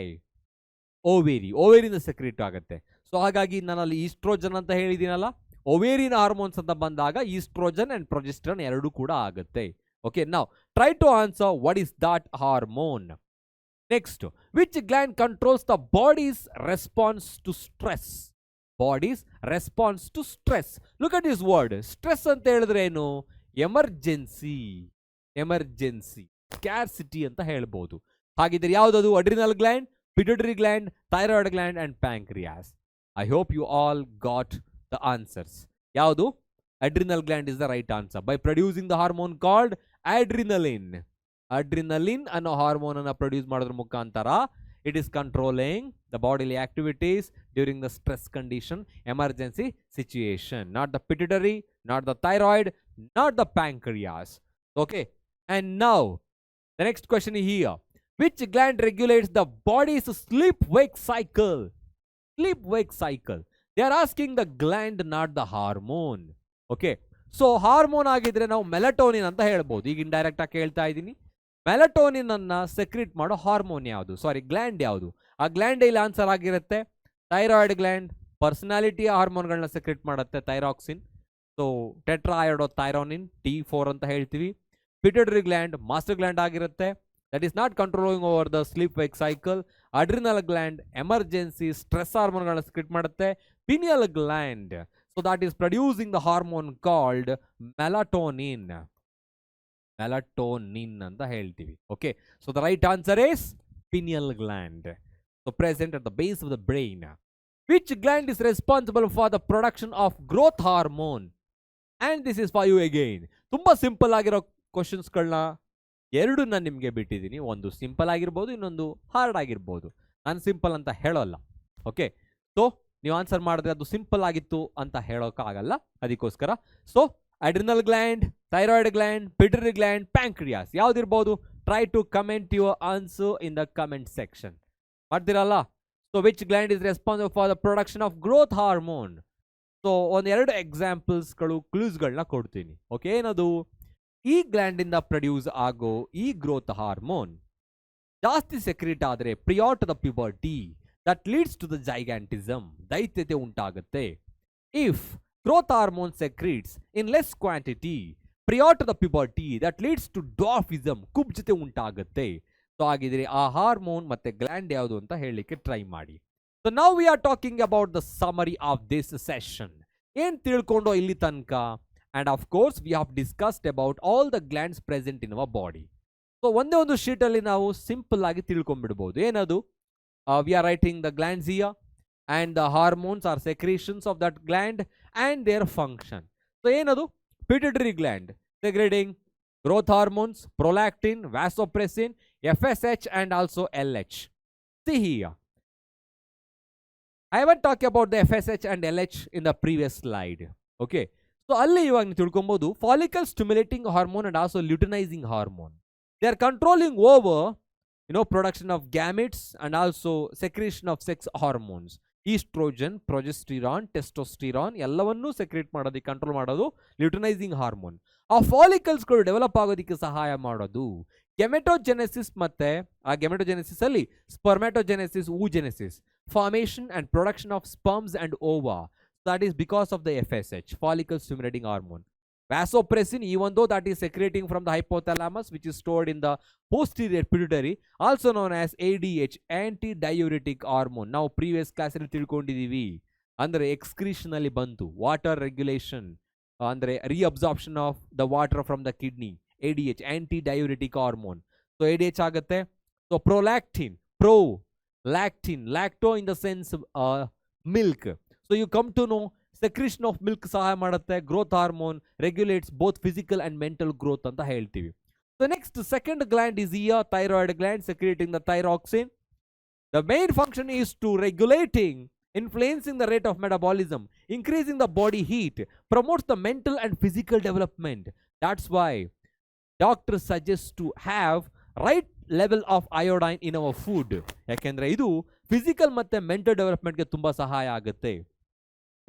ಓವೇರಿಯಿಂದ secrete ಆಗುತ್ತೆ. ಸೊ ಹಾಗಾಗಿ ನಾನಲ್ಲಿ ಈಸ್ಟ್ರೋಜನ್ ಅಂತ ಹೇಳಿದ್ದೀನಲ್ಲ, ಓವೇರಿನ ಹಾರ್ಮೋನ್ಸ್ ಅಂತ ಬಂದಾಗ ಈಸ್ಟ್ರೋಜನ್ ಅಂಡ್ ಪ್ರೊಜೆಸ್ಟಿರಾನ್ ಎರಡೂ ಕೂಡ ಆಗುತ್ತೆ. ಓಕೆ, ನಾವು try to answer what is that hormone. Next, which gland controls the body's response to stress? Body's response to stress. Look at this word. Stress anta helidre enu? Emergency, scarcity anta helbodu. Hagidre yavudadu? Adrenal gland, pituitary gland, thyroid gland and pancreas. I hope you all got the answers. Yavudu? Adrenal gland is the right answer by producing the hormone called adrenaline. Adrenaline ಅನ್ನೋ hormone ಅನ್ನ produce ಮಾಡೋದ್ರ ಮುಖಾಂತರ It is controlling the bodily activities during the stress condition, emergency situation. Not the pituitary, not the thyroid, not the pancreas. Okay. And now the next question here. Which gland regulates the body's sleep-wake cycle? Sleep-wake cycle. They are asking the gland, not the hormone. Okay. So hormone ಆಗಿದ್ರೆ ನಾವು melatonin ಅಂತ ಹೇಳ್ಬೋದು. ಈಗ indirect ಆಗಿ ಹೇಳ್ತಾ ಇದ್ದೀನಿ. Melatonin ಅನ್ನ secrete ಮಾಡೋ ಹಾರ್ಮೋನ್ ಯಾವುದು, ಸಾರಿ ಗ್ಲ್ಯಾಂಡ್ ಯಾವುದು? ಆ ಗ್ಲ್ಯಾಂಡ್ ಇಲ್ಲಿ ಆನ್ಸರ್ ಆಗಿರುತ್ತೆ ಥೈರಾಯ್ಡ್ ಗ್ಲ್ಯಾಂಡ್. ಪರ್ಸನಾಲಿಟಿಯ ಹಾರ್ಮೋನ್ಗಳನ್ನ ಸೆಕ್ರೀಟ್ ಮಾಡುತ್ತೆ ಥೈರಾಕ್ಸಿನ್. ಸೊ ಟೆಟ್ರಾಯೋಡೋ ಥೈರೋನಿನ್, T4 ಅಂತ ಹೇಳ್ತೀವಿ. ಪಿಟ್ಯುಟರಿ ಗ್ಲ್ಯಾಂಡ್ ಮಾಸ್ಟರ್ ಗ್ಲ್ಯಾಂಡ್ ಆಗಿರುತ್ತೆ. That is not controlling over the sleep-wake cycle. Adrenal gland emergency stress hormone secrete ಮಾಡುತ್ತೆ. Pineal gland, so that is producing the hormone called melatonin. Melatonin ಅಂತ ಹೇಳ್ತೀವಿ. Okay, so the right answer is pineal gland, so present at the base of the brain. Which gland is responsible for the production of growth hormone? And this is for you again. ತುಂಬಾ simple ಆಗಿರೋ questions ಗಳನ್ನ ಎರಡು ನಾನು ನಿಮಗೆ ಬಿಟ್ಟಿದ್ದೀನಿ. ಒಂದು simple ಆಗಿರ್ಬೋದು, ಇನ್ನೊಂದು ಹಾರ್ಡ್ ಆಗಿರ್ಬೋದು. ನಾನು ಸಿಂಪಲ್ ಅಂತ ಹೇಳೋಲ್ಲ. ಓಕೆ, ಸೊ ನೀವು ಆನ್ಸರ್ ಮಾಡಿದ್ರೆ ಅದು ಸಿಂಪಲ್ ಆಗಿತ್ತು ಅಂತ ಹೇಳೋಕ್ಕಾಗಲ್ಲ. ಅದಕ್ಕೋಸ್ಕರ so adrenal gland, thyroid gland, pituitary gland, pancreas ಯಾವ್ದಿರ್ಬೋದು? Try to comment your answer in the comment section. ಮಾಡ್ತೀರಲ್ಲ? So which gland is responsible for the production of growth hormone? So ಒಂದೆರಡು ಎಕ್ಸಾಂಪಲ್ಸ್ಗಳು, ಕ್ಲೂಸ್ಗಳನ್ನ ಕೊಡ್ತೀನಿ. ಓಕೆ, ಏನದು? ಈ ಗ್ಲ್ಯಾಂಡ್ ಇಂದ produce ಆಗೋ ಈ ಗ್ರೋತ್ ಹಾರ್ಮೋನ್ ಜಾಸ್ತಿ ಸೆಕ್ರೀಟ್ ಆದರೆ prior to the puberty, that leads to the gigantism, ದೈತ್ಯತೆ ಉಂಟಾಗುತ್ತೆ. If growth hormone secretes in less quantity prior to the puberty, that leads to dwarfism, ಕುಬ್ಜತೆ ಉಂಟಾಗುತ್ತೆ. ಸೊ ಆಗಿದ್ರೆ ಆ ಹಾರ್ಮೋನ್ ಮತ್ತೆ ಗ್ಲ್ಯಾಂಡ್ ಯಾವುದು ಅಂತ ಹೇಳಲಿಕ್ಕೆ ಟ್ರೈ ಮಾಡಿ. So now we are talking about the summary of this session. ಏನ್ ತಿಳ್ಕೊಂಡೋ ಇಲ್ಲಿ ತನಕ? And of course, we have discussed about all the glands present in our body. So, ಒಂದೇ ಒಂದು ಶೀಟ್ ಅಲ್ಲಿ ನಾವು ಸಿಂಪಲ್ ಆಗಿ ತಿಳ್ಕೊಂಡ್ಬಿಡಬಹುದು. ಏನದು? We are writing the glands here, and the hormones are secretions of that gland and their function. So, ಏನದು? Pituitary gland secreting growth hormones, prolactin, vasopressin, FSH, and also LH. See here. I haven't talked about the FSH and LH in the previous slide. Okay. So ಅಲ್ಲಿ ಇವಾಗ ನೀವು ತಿಳ್ಕೊಬಹುದು follicle stimulating hormone and also luteinising hormone. They are controlling over production of gametes and also secretion of sex hormones. Oestrogen, progesterone, testosterone ಎಲ್ಲವನ್ನೂ secrete ಮಾಡೋದಕ್ಕೆ control ಮಾಡೋದು luteinising hormone. ಆ ಫಾಲಿಕಲ್ಸ್ಗಳು develop ಆಗೋದಕ್ಕೆ ಸಹಾಯ ಮಾಡೋದು ಗೆಮೆಟೋಜೆನೆಸಿಸ್. ಮತ್ತೆ ಆ ಗೆಮೆಟೋಜೆನೆಸಿಸ್ ಅಲ್ಲಿ spermatogenesis, oogenesis, formation and production of sperms and Owa. That is because of the FSH, follicle stimulating hormone. Vasopressin, even though that is secreting from the hypothalamus, which is stored in the posterior pituitary, also known as ADH, anti-diuretic hormone. Now previous class ಅಲ್ಲಿ ತಿಳ್ಕೊಂಡಿದೀವಿ. ಅಂದ್ರೆ excretion ಅಲ್ಲಿ ಬಂತು water regulation, ಅಂದ್ರೆ reabsorption of the water from the kidney. ADH, anti-diuretic hormone. So ADH ಆಗುತ್ತೆ. So prolactin, lactin, lacto in the sense milk. So you come to know secretion of milk ಸಹಾಯ ಮಾಡುತ್ತೆ. Growth hormone regulates both physical and mental growth ಅಂತ ಹೇಳ್ತೀವಿ. So next, second gland is here, thyroid gland secreting the thyroxine. The main function is to regulating, influencing the rate of metabolism, increasing the body heat, promotes the mental and physical development. That's why doctors suggest to have right level of iodine in our food. ಯಾಕೆಂದ್ರೆ ಇದು physical ಮತ್ತೆ mental ಡೆವಲಪ್ಮೆಂಟ್ಗೆ ತುಂಬಾ ಸಹಾಯ ಆಗುತ್ತೆ.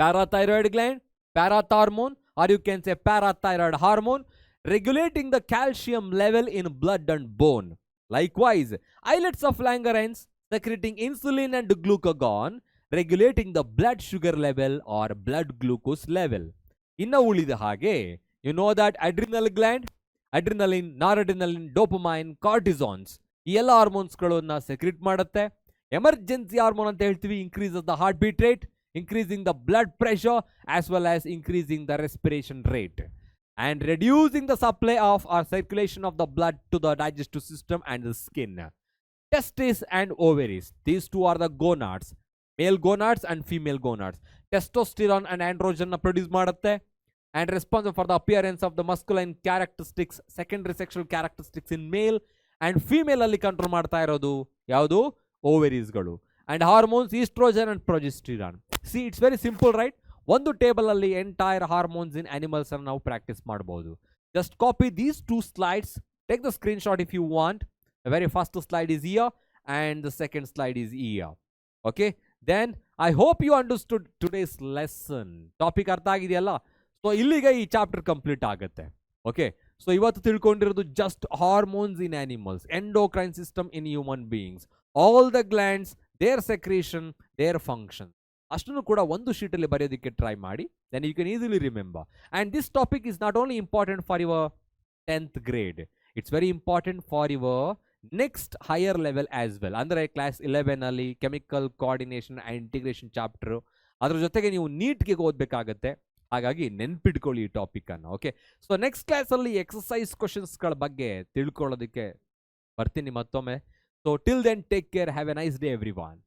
Parathyroid gland, parathormone, or you can say parathyroid hormone, regulating the calcium level in blood and bone. Likewise, islets of Langerhans secreting insulin and glucagon, regulating the blood sugar level or blood glucose level. Inna ulida hage, you know that adrenal gland, adrenaline, noradrenaline, dopamine, cortisons, ಈ ಎಲ್ಲ ಹಾರ್ಮೋನ್ಸ್ಗಳನ್ನ secret ಮಾಡುತ್ತೆ. Emergency hormone ಅಂತ ಹೇಳ್ತೀವಿ, increases the heartbeat rate, increasing the blood pressure as well as increasing the respiration rate and reducing the supply of or circulation of the blood to the digestive system and the skin. Testes and ovaries, these two are the gonads, male gonads and female gonads. Testosterone and androgen produce ಮಾಡುತ್ತೆ and responsible for the appearance of the masculine characteristics, secondary sexual characteristics in male and female ಅಲ್ಲಿ control ಮಾಡ್ತಾ ಇರೋದು ಯಾವುದು? ಓವೆರೀಸ್ಗಳು. And hormones oestrogen and progesterone. See it's very simple right. ಒಂದು table ಅಲ್ಲಿ entire hormones in animals ಅನ್ನು ನಾವು practice ಮಾಡಬಹುದು. Just copy these 2 slides, take the screenshot if you want. The very first slide is here and the second slide is here. Okay, then I hope you understood today's lesson. Topic ಅರ್ಥ ಆಗಿದೆಯಲ್ಲ? So ಇಲ್ಲಿಗೆ ಈ chapter complete ಆಗುತ್ತೆ. Okay, so ಇವತ್ತು ತಿಳ್ಕೊಂಡಿರೋದು just hormones in animals, endocrine system in human beings, all the glands, their secretion, their function. ಅಷ್ಟನ್ನು ಕೂಡ ಒಂದು ಶೀಟಲ್ಲಿ ಬರೆಯೋದಕ್ಕೆ ಟ್ರೈ ಮಾಡಿ. Then you can easily remember. And this topic is not only important for your 10th grade, it's very important for your next higher level as well. ಅಂದರೆ class 11 ಅಲ್ಲಿ chemical coordination and integration chapter, ಅದ್ರ ಜೊತೆಗೆ ನೀವು ನೀಟ್ಗೆ ಓದಬೇಕಾಗತ್ತೆ. ಹಾಗಾಗಿ ನೆನ್ಪಿಟ್ಕೊಳ್ಳಿ ಈ topic ಅನ್ನು. Okay, so next ಕ್ಲಾಸಲ್ಲಿ ಎಕ್ಸಸೈಸ್ ಕ್ವಶನ್ಸ್ಗಳ ಬಗ್ಗೆ ತಿಳ್ಕೊಳ್ಳೋದಕ್ಕೆ ಬರ್ತೀನಿ ಮತ್ತೊಮ್ಮೆ. So till then take care, have a nice day every one.